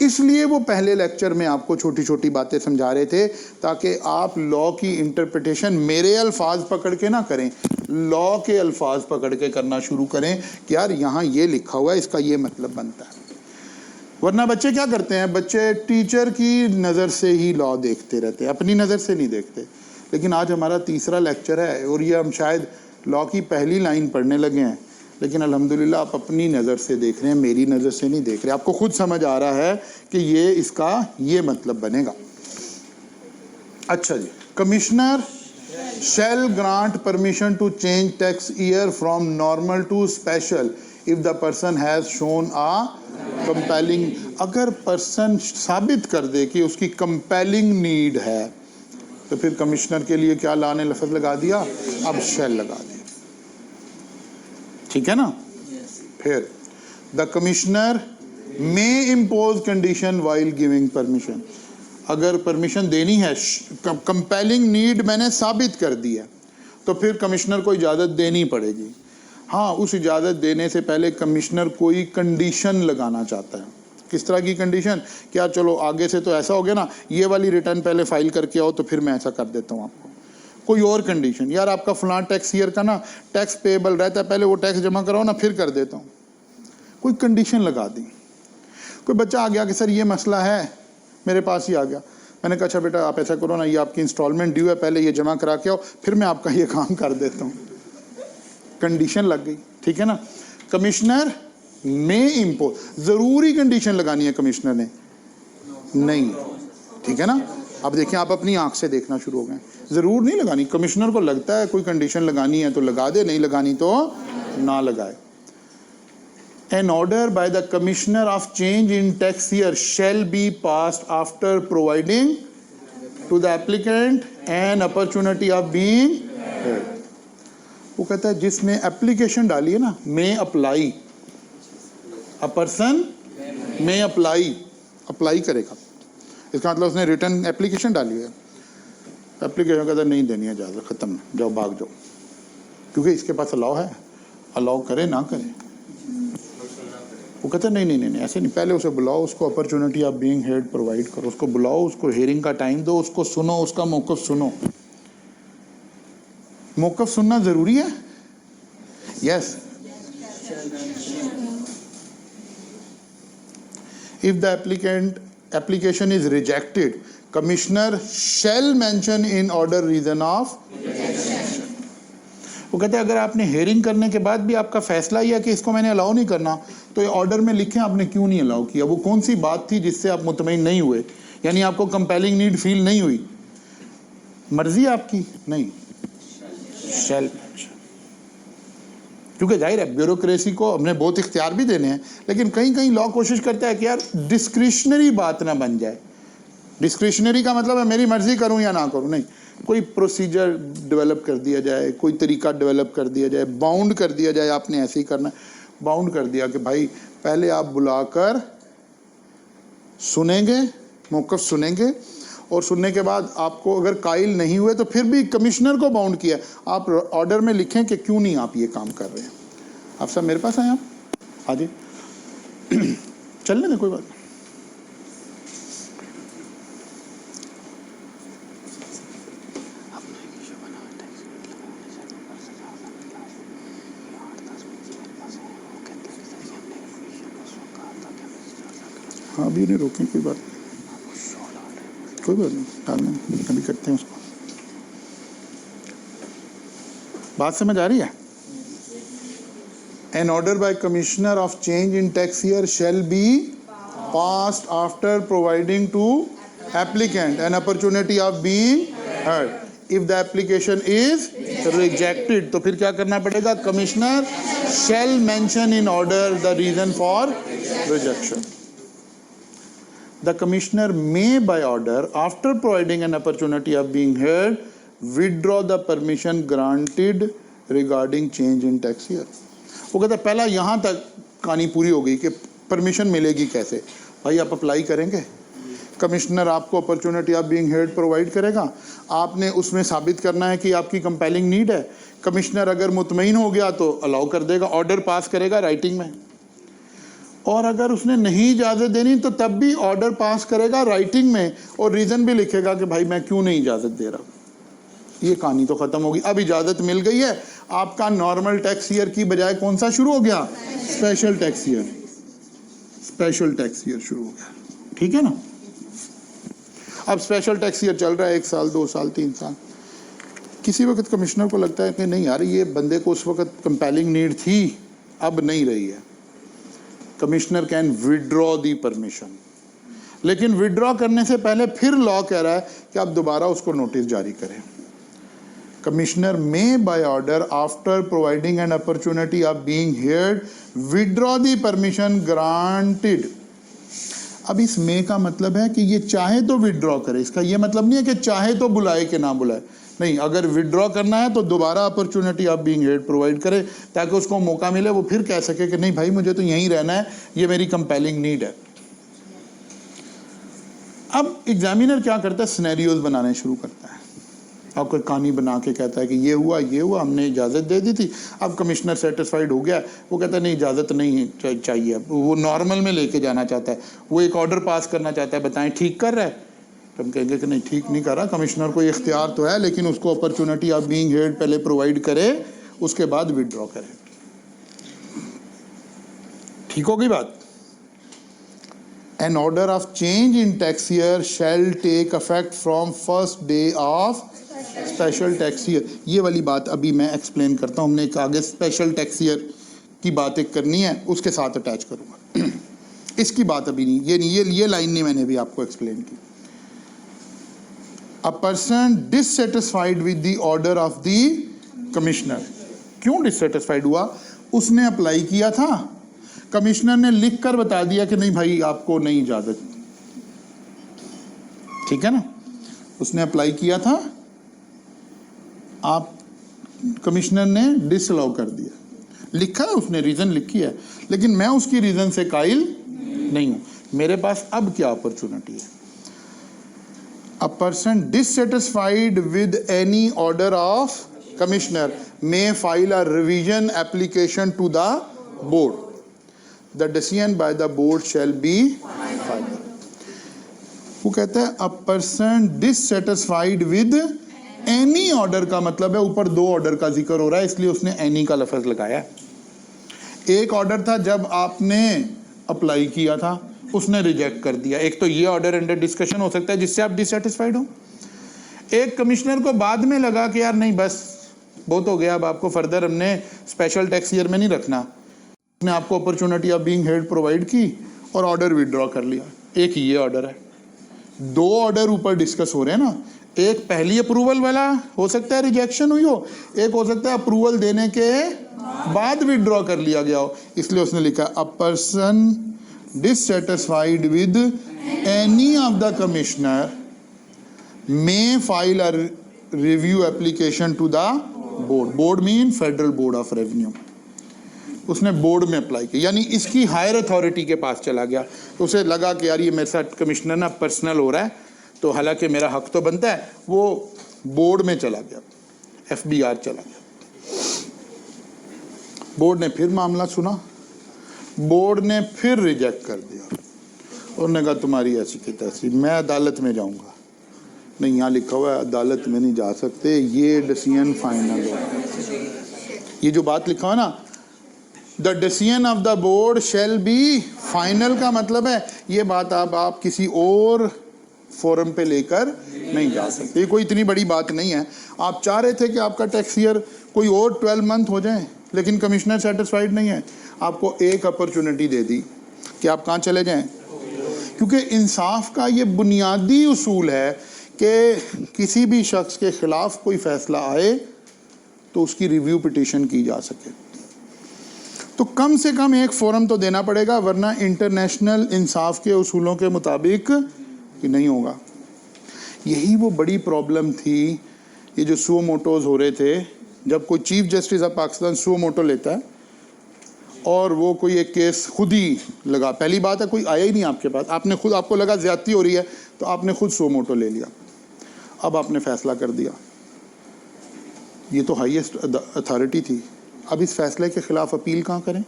इसलिए वो पहले लेक्चर में आपको छोटी छोटी बातें समझा रहे थे ताकि आप लॉ की इंटरप्रिटेशन मेरे अल्फाज पकड़ के ना करें, लॉ के अल्फाज पकड़ के करना शुरू करें कि यार यहाँ ये लिखा हुआ है, इसका ये मतलब बनता है। वरना बच्चे क्या करते हैं, बच्चे टीचर की नज़र से ही लॉ देखते रहते हैं, अपनी नज़र से नहीं देखते। लेकिन आज हमारा तीसरा लेक्चर है और ये हम शायद लॉ की पहली लाइन पढ़ने लगे हैं, लेकिन अल्हम्दुलिल्लाह आप अपनी नज़र से देख रहे हैं, मेरी नज़र से नहीं देख रहे। आपको खुद समझ आ रहा है कि ये इसका ये मतलब बनेगा। अच्छा जी, commissioner shall grant permission to change tax year from normal to special if the person has shown a compelling. अगर पर्सन साबित कर दे कि उसकी कंपेलिंग नीड है तो फिर कमिश्नर के लिए क्या ला ने लफ्ज़ लगा दिया, अब शैल लगा दिया, ठीक है ना। फिर the commissioner may impose condition while giving permission. अगर परमिशन देनी है, कंपेलिंग नीड मैंने साबित कर दी है, तो फिर कमिश्नर को इजाज़त देनी पड़ेगी। हाँ, उस इजाज़त देने से पहले कमिश्नर कोई कंडीशन लगाना चाहता है। किस तरह की कंडीशन, क्या चलो आगे से तो ऐसा हो गया ना, ये वाली रिटर्न पहले फाइल करके आओ तो फिर मैं ऐसा कर देता हूँ आपको। कोई और कंडीशन, यार आपका फलां टैक्स ईयर का ना टैक्स पेएबल रहता है, पहले वो टैक्स जमा कराओ ना फिर कर देता हूँ। कोई कंडीशन लगा दी। कोई बच्चा आ गया कि सर ये मसला है, मेरे पास ही आ गया, मैंने कहा अच्छा बेटा आप ऐसा करो ना, ये आपकी इंस्टॉलमेंट ड्यू है, पहले ये जमा करा के आओ फिर मैं आपका ये काम कर देता हूँ। कंडीशन लग गई, ठीक है ना। कमिश्नर में इम्पोज, ज़रूरी कंडीशन लगानी है कमिश्नर ने नहीं, ठीक है ना। अब देखिए आप अपनी आंख से देखना शुरू हो गए, ज़रूर नहीं लगानी। कमिश्नर को लगता है कोई कंडीशन लगानी है तो लगा दे, नहीं लगानी तो ना लगाए। An order by the commissioner of change in tax year shall be passed after providing to the applicant an opportunity of being heard. वो कहता है जिसने एप्लीकेशन डाली है ना, may apply, a person may apply, apply करेगा, इसका मतलब उसने रिटर्न एप्लीकेशन डाली है, एप्लीकेशन कहता नहीं देनी है इजाज़त, ख़त्म, जाओ भाग जाओ, क्योंकि इसके पास अलाउ है, अलाउ करे ना करे। वो कहता है नहीं नहीं नहीं ऐसे नहीं, पहले उसे बुलाओ, उसको अपॉर्चुनिटी ऑफ बीइंग हेard प्रोवाइड करो, उसको बुलाओ, उसको हेयरिंग का टाइम दो, उसको सुनो, उसका मौक़िफ़ सुनो। मौक़िफ़ सुनना ज़रूरी है, yes. If the application is rejected, commissioner shall mention in order reason of rejection. वो कहते हैं अगर आपने हेयरिंग करने के बाद भी आपका फैसला यह है कि इसको मैंने अलाउ नहीं करना, तो ये ऑर्डर में लिखें आपने क्यों नहीं अलाउ किया, वो कौन सी बात थी जिससे आप मुतमईन नहीं हुए, यानी आपको कंपेलिंग नीड फील नहीं हुई, मर्जी आपकी नहीं, शैल। क्योंकि जाहिर है ब्यूरोक्रेसी को हमने बहुत इख्तियार भी देने हैं, लेकिन कहीं कहीं लॉ कोशिश करता है कि यार डिस्क्रिशनरी बात ना बन जाए। डिस्क्रिशनरी का मतलब है मेरी मर्जी करूं या ना करूं, नहीं, कोई प्रोसीजर डेवलप कर दिया जाए, कोई तरीका डेवलप कर दिया जाए, बाउंड कर दिया जाए, आपने ऐसे ही करना, बाउंड कर दिया कि भाई पहले आप बुलाकर सुनेंगे, मौक़िफ़ सुनेंगे, और सुनने के बाद आपको अगर कायल नहीं हुए तो फिर भी कमिश्नर को बाउंड किया, आप ऑर्डर में लिखें कि क्यों नहीं आप ये काम कर रहे हैं। आप सब मेरे पास आए, आप हाँ जी चलने दें, कोई बात नहीं। हाँ अभी नहीं रोकें, कोई बात नहीं, कोई बात नहीं, डालना अभी करते हैं उसको। बात समझ आ रही है। An order by commissioner of change in tax year shall be passed after providing to applicant an opportunity of being heard. If the application is rejected, तो फिर क्या करना पड़ेगा, commissioner shall mention in order the reason for rejection. The commissioner may by order, after providing an opportunity of being heard, withdraw the permission granted regarding change in tax year. वो कहता है पहला यहाँ तक कहानी पूरी हो गई कि परमिशन मिलेगी कैसे, भाई आप अप्लाई करेंगे, कमिश्नर आपको opportunity of being head provide करेगा, आपने उसमें साबित करना है कि आपकी कंपेलिंग नीड है। कमिश्नर अगर मुतमईन हो गया तो अलाउ कर देगा, ऑर्डर पास करेगा राइटिंग में, और अगर उसने नहीं इजाज़त देनी तो तब भी ऑर्डर पास करेगा राइटिंग में, और रीज़न भी लिखेगा कि भाई मैं क्यों नहीं इजाज़त दे रहा। ये कहानी तो ख़त्म होगी। अब इजाज़त मिल गई है, आपका नॉर्मल टैक्स ईयर की बजाय कौन सा शुरू हो गया? Special tax year. Special tax year शुरू हो गया, ठीक है ना। अब स्पेशल टैक्स ईयर चल रहा है 1 साल, 2 साल, 3 साल। किसी वक्त कमिश्नर को लगता है कि नहीं यार, ये बंदे को उस वक्त कंपेलिंग नीड थी, अब नहीं रही है। Commissioner can withdraw the permission, लेकिन विड्रॉ करने से पहले फिर लॉ कह रहा है कि आप दोबारा उसको नोटिस जारी करें। Commissioner may by order after providing an opportunity of being heard withdraw the permission granted. अब इस मे का मतलब है कि ये चाहे तो विड्रॉ करे, इसका ये मतलब नहीं है कि चाहे तो बुलाए कि ना बुलाए, नहीं, अगर विड्रॉ करना है तो दोबारा opportunity of being head provide करे, ताकि उसको मौका मिले, वो फिर कह सके कि नहीं भाई मुझे तो यहीं रहना है, ये मेरी कंपेलिंग नीड है। अब एग्जामिनर क्या करता है? सिनेरियोज बनाने शुरू करता है, आपको कहानी बना के कहता है कि ये हुआ, हमने इजाज़त दे दी थी, अब कमिश्नर सेटिस्फाइड हो गया, वो कहता है नहीं इजाज़त नहीं चाहिए, वो नॉर्मल में लेके जाना चाहता है, वो एक ऑर्डर पास करना चाहता है, बताएं ठीक कर रहा है? हम कहेंगे कि नहीं ठीक नहीं कर रहा, कमिश्नर को इख्तियार तो है, लेकिन उसको अपॉर्चुनिटी ऑफ बीइंग हेड पहले प्रोवाइड करे, उसके बाद विड्रॉ करे। ठीक हो गई बात? An order of change in tax year shall take affect from first day of special tax year. ये वाली बात अभी मैं एक्सप्लेन करता हूँ, हमने एक आगे स्पेशल टैक्स ईयर की बात एक करनी है, उसके साथ अटैच करूँगा। इसकी बात अभी नहीं, ये लाइन नहीं मैंने भी आपको एक्सप्लेन की। A person dissatisfied with the order of the commissioner। क्यों डिससेटिस्फाइड हुआ? उसने अप्लाई किया था, कमिश्नर ने लिख कर बता दिया कि नहीं भाई आपको नहीं इजाजत, ठीक है ना, उसने अप्लाई किया था, आप कमिश्नर ने डिसअलाउ कर दिया, लिखा है उसने, रीजन लिखी है, लेकिन मैं उसकी रीजन से कायल नहीं हूं, मेरे पास अब क्या अपॉर्चुनिटी है? A person dissatisfied with any order of commissioner may file a revision application to the board. The decision by the board shall be final. वो कहता है a person dissatisfied with any order का मतलब है ऊपर 2 order का जिक्र हो रहा है, इसलिए उसने any का लफ्ज लगाया। एक ऑर्डर था जब आपने अप्लाई किया था, उसने रिजेक्ट कर दिया। एक तो ये ऑर्डर अंडर डिस्कशन हो सकता है जिससे आप डिससेटिस्फाइड हो। एक कमिश्नर को बाद में लगा कि यार नहीं बस बहुत हो गया, अब आपको फर्दर हमने स्पेशल टैक्स ईयर में नहीं रखना, उसने आपको opportunity of being head provide की और ऑर्डर विड्रॉ कर लिया। एक ये ऑर्डर है, 2 ऑर्डर ऊपर डिस्कस हो रहे हैं ना, एक पहली अप्रूवल वाला हो सकता है रिजेक्शन हुई हो, एक हो सकता है अप्रूवल देने के बाद विड्रॉ कर लिया गया हो, इसलिए उसने लिखा a person dissatisfied with any of the commissioner may file a review application to the board. Board mean Federal Board of Revenue. उसने बोर्ड में अप्लाई किया, यानी इसकी हायर अथॉरिटी के पास चला गया, तो उसे लगा कि यार ये मेरे साथ कमिश्नर ना पर्सनल हो रहा है, तो हालांकि मेरा हक तो बनता है, वो बोर्ड में चला गया, FBR चला गया। बोर्ड ने फिर मामला सुना, बोर्ड ने फिर रिजेक्ट कर दिया, उन्होंने कहा तुम्हारी ऐसी की तैसी, मैं अदालत में जाऊंगा। नहीं, यहाँ लिखा हुआ है अदालत में नहीं जा सकते, ये डिसीजन फाइनल है। ये जो बात लिखा हुआ ना, the decision of the board shall be final, का मतलब है ये बात आप किसी और फोरम पे लेकर नहीं जा सकते। ये कोई इतनी बड़ी बात नहीं है। आप चाह रहे थे कि आपका टैक्स ईयर कोई और 12 मंथ हो जाए, लेकिन कमिश्नर सेटिस्फाइड नहीं है, आपको एक अपॉर्चुनिटी दे दी कि आप कहाँ चले जाएं, क्योंकि इंसाफ का ये बुनियादी उसूल है कि किसी भी शख्स के खिलाफ कोई फैसला आए तो उसकी रिव्यू पिटीशन की जा सके, तो कम से कम एक फोरम तो देना पड़ेगा, वरना इंटरनेशनल इंसाफ के उसूलों के मुताबिक कि नहीं होगा। यही वो बड़ी प्रॉब्लम थी, ये जो सुओ मोटोज हो रहे थे, जब कोई chief justice of Pakistan suo motu लेता है और वो कोई एक केस खुद ही लगा, पहली बात है कोई आया ही नहीं आपके पास, आपने खुद, आपको लगा ज्यादती हो रही है तो आपने खुद सो मोटो ले लिया, अब आपने फैसला कर दिया, ये तो हाईएस्ट अथॉरिटी थी, अब इस फैसले के खिलाफ अपील कहाँ करें?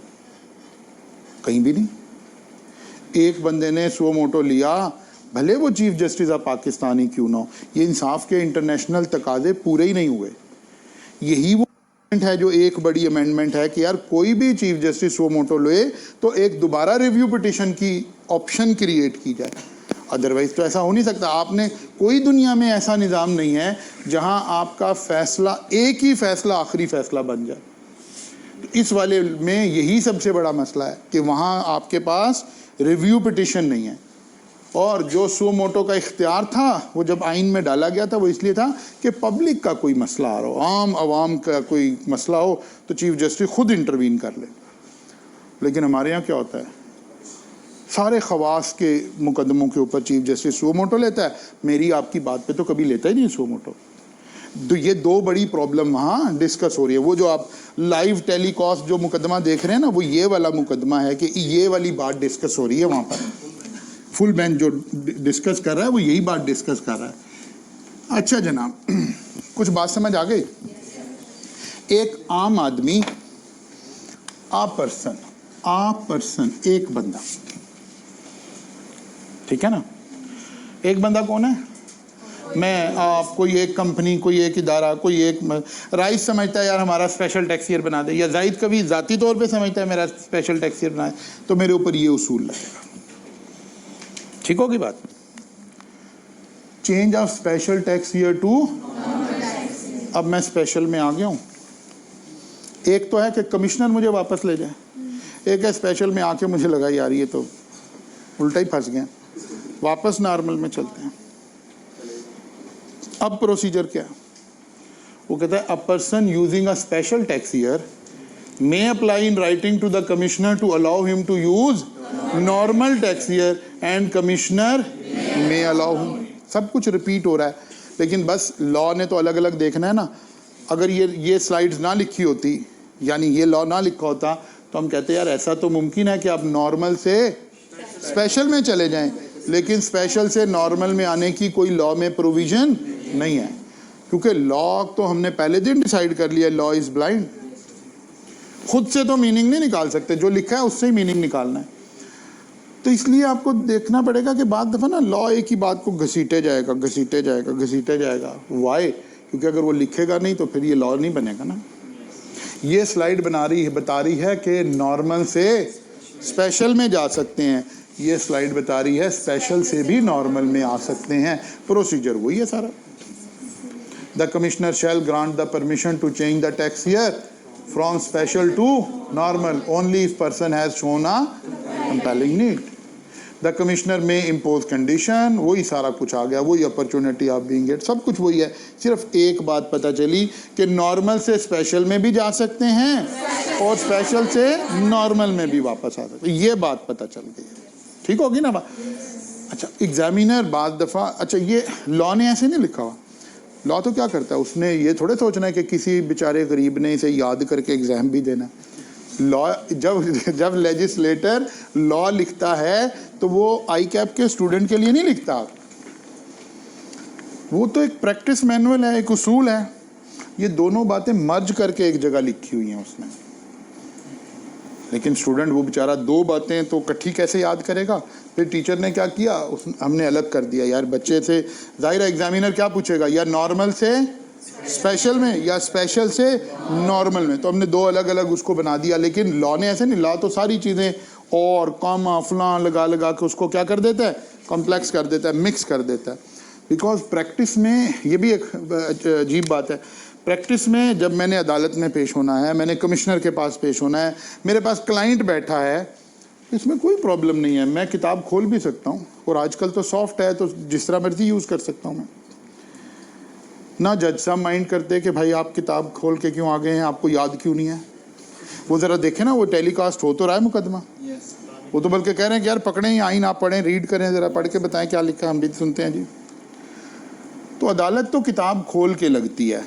कहीं भी नहीं। एक बंदे ने सो मोटो लिया, भले वो चीफ जस्टिस ऑफ पाकिस्तान ही क्यों ना हो, ये इंसाफ के इंटरनेशनल तकाजे पूरे ही नहीं हुए। यही वो है जो एक बड़ी अमेंडमेंट है कि यार कोई भी चीफ जस्टिस सो मोटो ले तो एक दोबारा रिव्यू पिटिशन की ऑप्शन क्रिएट की जाए, अदरवाइज तो ऐसा हो नहीं सकता। आपने कोई दुनिया में ऐसा निज़ाम नहीं है जहां आपका फैसला एक ही फैसला आखिरी फैसला बन जाए। तो इस वाले में यही सबसे बड़ा मसला है कि वहां आपके पास रिव्यू पिटिशन नहीं है। और जो सो मोटो का इख्तियार था वो जब आइन में डाला गया था वो इसलिए था कि पब्लिक का कोई मसला आ रहा हो, आम आवाम का कोई मसला हो तो चीफ जस्टिस खुद इंटरवीन कर ले। लेकिन हमारे यहाँ क्या होता है, सारे खवास के मुकदमों के ऊपर चीफ जस्टिस सो मोटो लेता है, मेरी आपकी बात पे तो कभी लेता ही नहीं सो मोटो। तो ये दो बड़ी प्रॉब्लम वहाँ डिस्कस हो रही है। वो जो आप लाइव टेलीकास्ट जो मुकदमा देख रहे हैं ना, वो ये वाला मुकदमा है कि ये वाली बात डिस्कस हो रही है वहाँ पर। फुल बेंच जो डिस्कस कर रहा है वो यही बात डिस्कस कर रहा है। अच्छा जनाब, कुछ बात समझ आ गई? एक आम आदमी, आ पर्सन, एक बंदा, ठीक है ना? एक बंदा कौन है? मैं, आप, कोई एक कंपनी, कोई एक इदारा, कोई एक राइस समझता है यार हमारा स्पेशल टैक्सियर बना दे, या जाहिद कभी ज़ाती तौर पे समझता है मेरा स्पेशल टैक्सियर बना दे, तो मेरे ऊपर ये उसूल लगेगा। ठीक होगी बात? चेंज ऑफ स्पेशल टैक्सियर टू, अब मैं स्पेशल में आ गया हूँ। एक तो है कि कमिश्नर मुझे वापस ले जाए, एक है स्पेशल में आके मुझे लगा यार ये तो उल्टा ही फंस गया, वापस नॉर्मल में चलते हैं। अब प्रोसीजर क्या है? वो कहता है a person using a special tax year may apply in writing to the commissioner to allow him to use normal taxier and commissioner may allow him। सब कुछ रिपीट हो रहा है, लेकिन बस लॉ ने तो अलग अलग देखना है ना। अगर ये स्लाइड्स ना लिखी होती, यानी ये लॉ ना लिखा होता, तो हम कहते यार ऐसा तो मुमकिन है कि आप नॉर्मल से स्पेशल में चले जाएं, लेकिन स्पेशल से नॉर्मल में आने की कोई लॉ में प्रोविजन नहीं है, क्योंकि लॉ तो हमने पहले दिन डिसाइड कर लिया, लॉ इज ब्लाइंड। खुद से तो मीनिंग नहीं निकाल सकते, जो लिखा है उससे ही मीनिंग निकालना है। तो इसलिए आपको देखना पड़ेगा कि बाद दफ़ा ना लॉ एक ही बात को घसीटे जाएगा। वाई? क्योंकि अगर वो लिखेगा नहीं तो फिर ये लॉ नहीं बनेगा ना। ये स्लाइड बता रही है कि नॉर्मल से स्पेशल में जा सकते हैं, ये स्लाइड बता रही है स्पेशल से भी नॉर्मल में आ सकते हैं। प्रोसीजर वही है सारा। The commissioner shall grant the permission to change the tax year from special to normal only if person has shown a compelling need। The commissioner may impose condition, वही सारा कुछ आ गया, वही opportunity of being it, सब कुछ वही है। सिर्फ एक बात पता चली कि नॉर्मल से स्पेशल में भी जा सकते हैं और स्पेशल से नॉर्मल में भी वापस आ सकते हैं, ये बात पता चल गई। ठीक होगी ना बात? अच्छा, एग्जामिनर बाद दफ़ा, अच्छा ये लॉ ने ऐसे नहीं लिखा हुआ। लॉ तो क्या करता है, उसने ये थोड़े सोचना है कि किसी बेचारे गरीब ने इसे याद करके एग्ज़ाम भी देना। लॉ जब लेजिस्लेटर लॉ लिखता है तो वो आई कैप के स्टूडेंट के लिए नहीं लिखता, वो तो एक प्रैक्टिस मैनुअल है, एक उसूल है। ये दोनों बातें मर्ज करके एक जगह लिखी हुई हैं उसने। लेकिन स्टूडेंट वो बेचारा दो बातें तो इकट्ठी कैसे याद करेगा? फिर टीचर ने क्या किया, हमने अलग कर दिया यार बच्चे से। जाहिर है एग्जामिनर क्या पूछेगा, या नॉर्मल से स्पेशल में या स्पेशल से नॉर्मल में, तो हमने दो अलग अलग उसको बना दिया। लेकिन लॉ ने ऐसे नहीं, लॉ तो सारी चीज़ें और कॉमा फलां लगा के उसको क्या कर देता है, कॉम्प्लेक्स कर देता है, मिक्स कर देता है। बिकॉज प्रैक्टिस में ये भी एक अजीब बात है, प्रैक्टिस में जब मैंने अदालत में पेश होना है, मैंने कमिश्नर के पास पेश होना है, मेरे पास क्लाइंट बैठा है, इसमें कोई प्रॉब्लम नहीं है, मैं किताब खोल भी सकता हूँ। और आजकल तो सॉफ्ट है, तो जिस तरह मर्जी यूज़ कर सकता हूँ मैं। ना जज साहब माइंड करते कि भाई आप किताब खोल के क्यों आ गए हैं, आपको याद क्यों नहीं है। वो ज़रा देखें ना, वो टेलीकास्ट हो तो रहा है मुकदमा, वो तो बल्कि कह रहे हैं कि यार पकड़ें या आइन आप पढ़ें, रीड करें, ज़रा पढ़ के बताएं क्या लिखा है, हम भी सुनते हैं जी। तो अदालत तो किताब खोल के लगती है,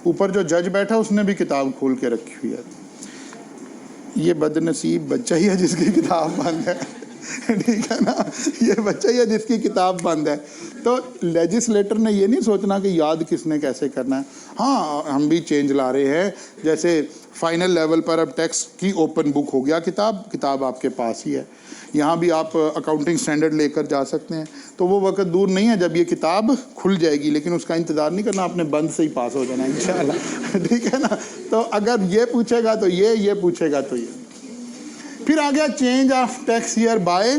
ऊपर जो जज बैठा उसने भी किताब खोल के रखी हुई है। ये बदनसीब बच्चा ही है जिसकी किताब बंद है। ठीक है ना, ये बच्चा ये जिसकी किताब बंद है। तो लेजिस्लेटर ने ये नहीं सोचना कि याद किसने कैसे करना है। हाँ, हम भी चेंज ला रहे हैं, जैसे फाइनल लेवल पर अब टैक्स की ओपन बुक हो गया, किताब आपके पास ही है। यहाँ भी आप अकाउंटिंग स्टैंडर्ड लेकर जा सकते हैं। तो वो वक्त दूर नहीं है जब ये किताब खुल जाएगी, लेकिन उसका इंतज़ार नहीं करना, आपने बंद से ही पास हो जाना इंशाल्लाह। ठीक है ना। तो अगर ये पूछेगा तो ये पूछेगा तो ये। फिर आ गया change of tax year by.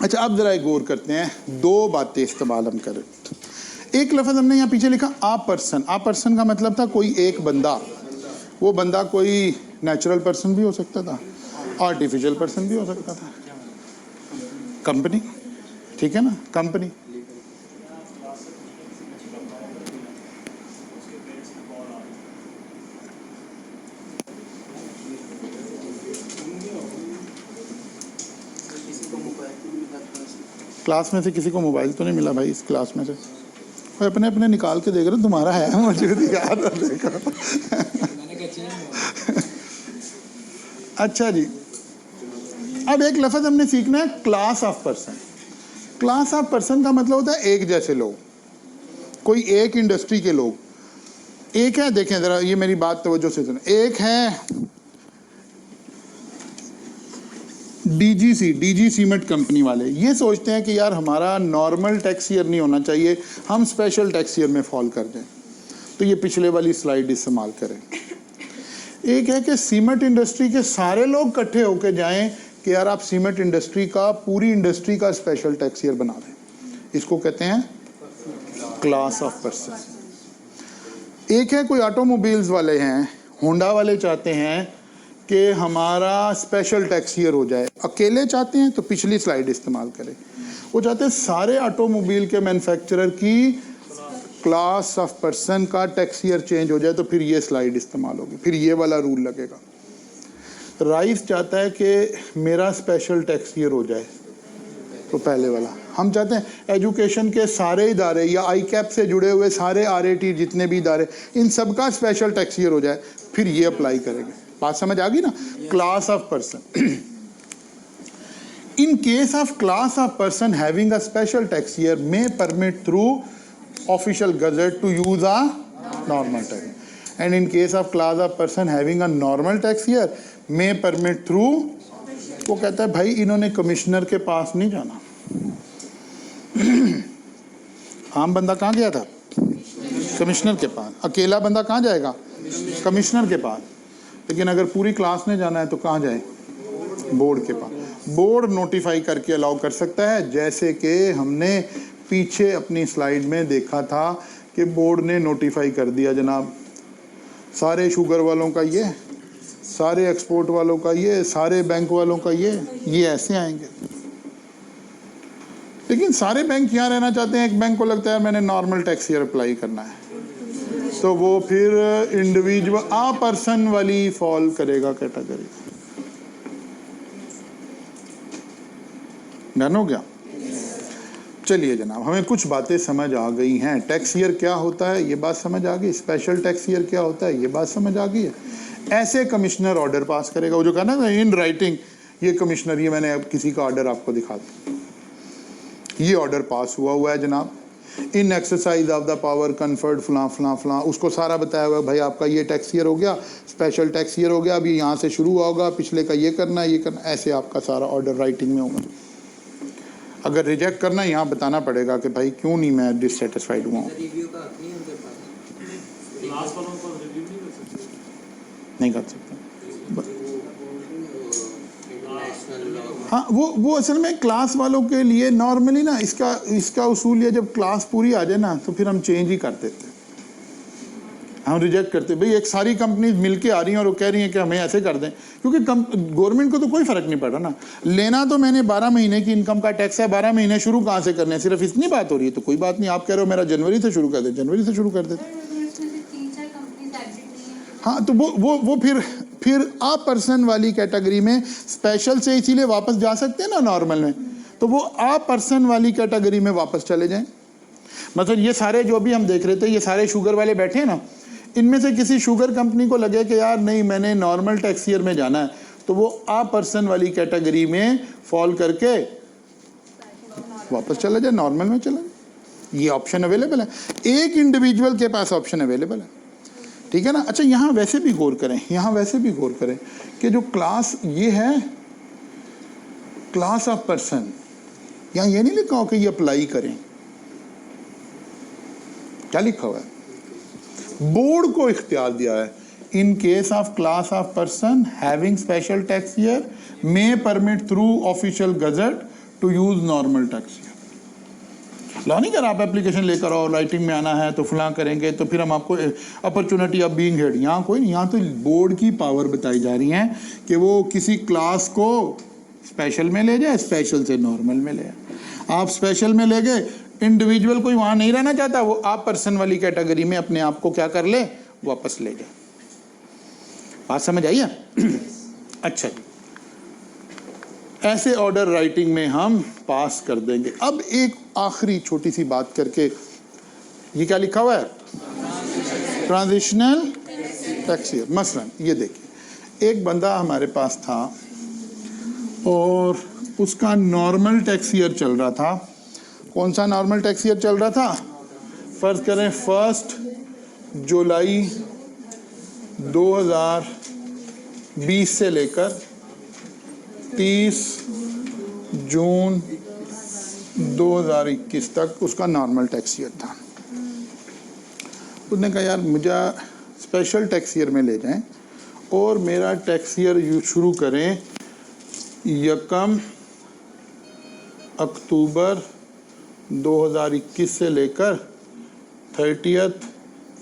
अच्छा, अब जरा गौर करते हैं, दो बातें इस्तेमाल हम करें। एक लफ्ज़ हमने यहाँ पीछे लिखा आ पर्सन। आ पर्सन का मतलब था कोई एक बंदा। वो बंदा कोई नेचुरल पर्सन भी हो सकता था, आर्टिफिशियल पर्सन भी हो सकता था। कंपनी, ठीक है ना, कंपनी। क्लास में से किसी को मोबाइल तो नहीं मिला भाई इस क्लास में से? अपने अपने निकाल के देख रहे, तुम्हारा है मौजूद याद देखो। अच्छा जी, अब एक लफ्ज़ हमने सीखना है, class of person. Class of person का मतलब होता है एक जैसे लोग, कोई एक इंडस्ट्री के लोग। एक है, देखें ज़रा ये मेरी बात तवज्जो से सुनें, एक है डीजी सीमेंट कंपनी वाले। ये सोचते हैं कि यार हमारा नॉर्मल टैक्स ईयर नहीं होना चाहिए, हम स्पेशल टैक्स ईयर में फॉल कर दें। तो ये पिछले वाली स्लाइड इस्तेमाल करें। एक है कि सीमेंट इंडस्ट्री के सारे लोग इकट्ठे होकर जाएं कि यार आप सीमेंट इंडस्ट्री का, पूरी इंडस्ट्री का स्पेशल टैक्स ईयर बना दें। इसको कहते हैं क्लास ऑफ पर्सन। एक है कोई ऑटोमोबाइल्स वाले हैं, होंडा वाले चाहते हैं कि हमारा स्पेशल टैक्स ईयर हो जाए। अकेले चाहते हैं तो पिछली स्लाइड इस्तेमाल करें। वो चाहते हैं सारे ऑटोमोबाइल के मैन्युफैक्चरर की क्लास ऑफ पर्सन का टैक्स ईयर चेंज हो जाए, तो फिर ये स्लाइड इस्तेमाल होगी, फिर ये वाला रूल लगेगा। राइस चाहता है कि मेरा स्पेशल टैक्स ईयर हो जाए, तो पहले वाला। हम चाहते हैं एजुकेशन के सारे इदारे या आई कैप से जुड़े हुए सारे RAT जितने भी इदारे, इन सब का स्पेशल टैक्स ईयर हो जाए, फिर ये अप्लाई करेंगे। बात समझ आ गई ना? Class of person. In case of class of person having a special tax year may permit through official gazette to use a normal tax, and in case of class of person having a normal tax year may permit through. वो कहता है भाई इन्होंने commissioner के पास नहीं जाना। आम बंदा कहाँ गया था? कमिश्नर के पास। अकेला बंदा कहाँ जाएगा? कमिश्नर के पास। लेकिन अगर पूरी क्लास ने जाना है तो कहाँ जाए? बोर्ड के पास। बोर्ड नोटिफाई करके अलाउ कर सकता है, जैसे कि हमने पीछे अपनी स्लाइड में देखा था कि बोर्ड ने नोटिफाई कर दिया जनाब, सारे शुगर वालों का ये, सारे एक्सपोर्ट वालों का ये, सारे बैंक वालों का ये ऐसे आएंगे। लेकिन सारे बैंक यहाँ रहना चाहते हैं। एक बैंक को लगता है मैंने नॉर्मल टैक्स ईयर अप्लाई करना है, तो वो फिर इंडिविजुअल आ पर्सन वाली फॉल करेगा कैटेगरी। डन हो गया? चलिए जनाब, हमें कुछ बातें समझ आ गई हैं। टैक्स ईयर क्या होता है ये बात समझ आ गई, स्पेशल टैक्स ईयर क्या होता है ये बात समझ आ गई है। ऐसे कमिश्नर ऑर्डर पास करेगा, वो जो कहना ना इन राइटिंग, ये कमिश्नर, ये मैंने अब किसी का ऑर्डर आपको दिखाता, ये ऑर्डर पास हुआ है जनाब, in exercise of the power conferred फलां फलां फलां, उसको सारा बताया हुआ है भाई आपका ये टैक्स ईयर हो गया, स्पेशल टैक्स ईयर हो गया, अभी यहाँ से शुरू हुआ होगा, पिछले का ये करना है, ये करना, ऐसे आपका सारा ऑर्डर राइटिंग में होगा। अगर रिजेक्ट करना है यहाँ बताना पड़ेगा कि भाई क्यों नहीं मैं डिससेटिस्फाइड हुआ हूँ। नहीं कर सकते। हाँ, वो असल में क्लास वालों के लिए नॉर्मली ना इसका उसूल है, जब क्लास पूरी आ जाए ना तो फिर हम चेंज ही कर देते हैं, हम रिजेक्ट करते हैं। भाई एक सारी कंपनी मिलके आ रही हैं और वो कह रही हैं कि हमें ऐसे कर दें, क्योंकि गवर्नमेंट को तो कोई फ़र्क नहीं पड़ रहा ना। लेना तो मैंने 12 महीने की इनकम का टैक्स है, 12 महीने शुरू कहाँ से करने हैं, सिर्फ इतनी बात हो रही है तो कोई बात नहीं। आप कह रहे हो मेरा जनवरी से शुरू कर दे, जनवरी से शुरू कर देते। हाँ, तो वो फिर आ पर्सन वाली कैटेगरी में स्पेशल से इसीलिए वापस जा सकते हैं ना नॉर्मल में, तो वो आ पर्सन वाली कैटेगरी में वापस चले जाएं। मतलब ये सारे जो भी हम देख रहे थे, ये सारे शुगर वाले बैठे हैं ना, इनमें से किसी शुगर कंपनी को लगे कि यार नहीं मैंने नॉर्मल टैक्स ईयर में जाना है, तो वो आ पर्सन वाली कैटेगरी में फॉल करके वापस चला जाए, नॉर्मल में चला जाए। ये ऑप्शन अवेलेबल है, एक इंडिविजुअल के पास ऑप्शन अवेलेबल है, ठीक है ना। अच्छा, यहाँ वैसे भी गौर करें, यहाँ वैसे भी गौर करें कि जो क्लास ये है क्लास ऑफ पर्सन, यहाँ ये नहीं लिखा हो कि ये अप्लाई करें, क्या लिखा हुआ है? बोर्ड को इख्तियार दिया है, in case of class of person having special tax year may permit through official gazette to use normal tax year. Law नहीं कर, आप एप्लीकेशन लेकर आओ, राइटिंग में आना है तो फलां करेंगे तो फिर हम आपको अपॉर्चुनिटी ऑफ बीइंग हेड, यहाँ कोई नहीं, यहाँ तो बोर्ड की पावर बताई जा रही है कि वो किसी क्लास को स्पेशल में ले जाए, स्पेशल से नॉर्मल में ले जाए। आप स्पेशल में ले गए, इंडिविजुअल कोई वहाँ नहीं रहना चाहता, वो आप पर्सन वाली कैटेगरी में अपने आप को क्या कर ले, वापस ले जाए। बात समझ आई है? अच्छा जी, ऐसे ऑर्डर राइटिंग में हम पास कर देंगे। अब एक आखिरी छोटी सी बात करके, ये क्या लिखा हुआ है? Transitional tax year. मसलन ये देखिए, एक बंदा हमारे पास था और उसका नॉर्मल टैक्स ईयर चल रहा था। कौन सा नॉर्मल टैक्स ईयर चल रहा था? फर्ज करें 1 जुलाई 2020 से लेकर 30 जून 2021 तक उसका नॉर्मल टैक्स ईयर था। उसने कहा यार मुझे स्पेशल टैक्स ईयर में ले जाएं और मेरा टैक्स ईयर शुरू करें 1 अक्टूबर 2021 से लेकर 30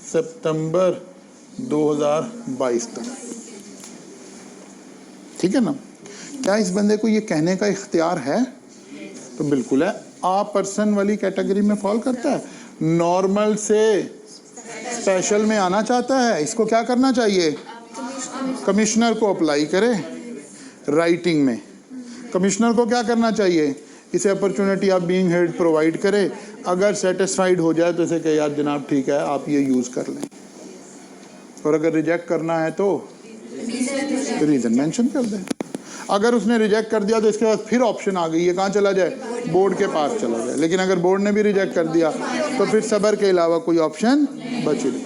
सितंबर 2022 तक। ठीक है ना? क्या इस बंदे को ये कहने का इख्तियार है? तो बिल्कुल है। आ पर्सन वाली कैटेगरी में फॉल करता है, नॉर्मल से स्पेशल में आना चाहता है, इसको क्या करना चाहिए? कमिश्नर को अप्लाई करे राइटिंग में। कमिश्नर को क्या करना चाहिए? इसे opportunity of being head provide करे। अगर सेटिस्फाइड हो जाए तो इसे कहे यार जनाब ठीक है, आप ये यूज़ कर लें, और अगर रिजेक्ट करना है तो रीज़न मेंशन कर दें। अगर उसने रिजेक्ट कर दिया तो इसके बाद फिर ऑप्शन आ गई है, कहाँ चला जाए? बोर्ड के पास चला जाए। लेकिन अगर बोर्ड ने भी रिजेक्ट कर दिया तो फिर सबर के अलावा कोई ऑप्शन बच ही नहीं।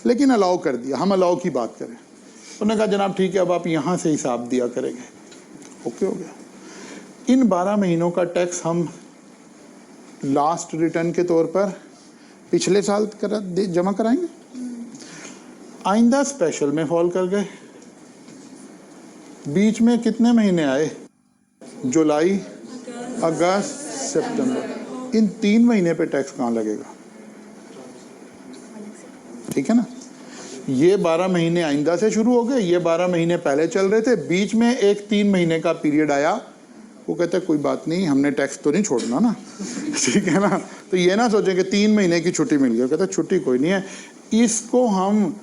लेकिन अलाउ कर दिया, हम अलाउ की बात करें। उन्होंने कहा जनाब ठीक है, अब आप यहाँ से हिसाब दिया करेंगे। ओके हो गया। इन 12 महीनों का टैक्स हम लास्ट रिटर्न के तौर पर पिछले साल जमा कराएंगे। आइंदा स्पेशल में फॉल कर गए, बीच में कितने महीने आए? जुलाई, अगस्त, सितंबर। इन 3 महीने पे टैक्स कहाँ लगेगा? ठीक है ना? ये 12 महीने आइंदा से शुरू हो गए, ये 12 महीने पहले चल रहे थे, बीच में एक 3 महीने का पीरियड आया। वो कहते हैं कोई बात नहीं, हमने टैक्स तो नहीं छोड़ना ना। ठीक है ना? तो ये ना सोचें कि 3 महीने की छुट्टी मिल गई। कहते हैं छुट्टी कोई नहीं है, इसको हम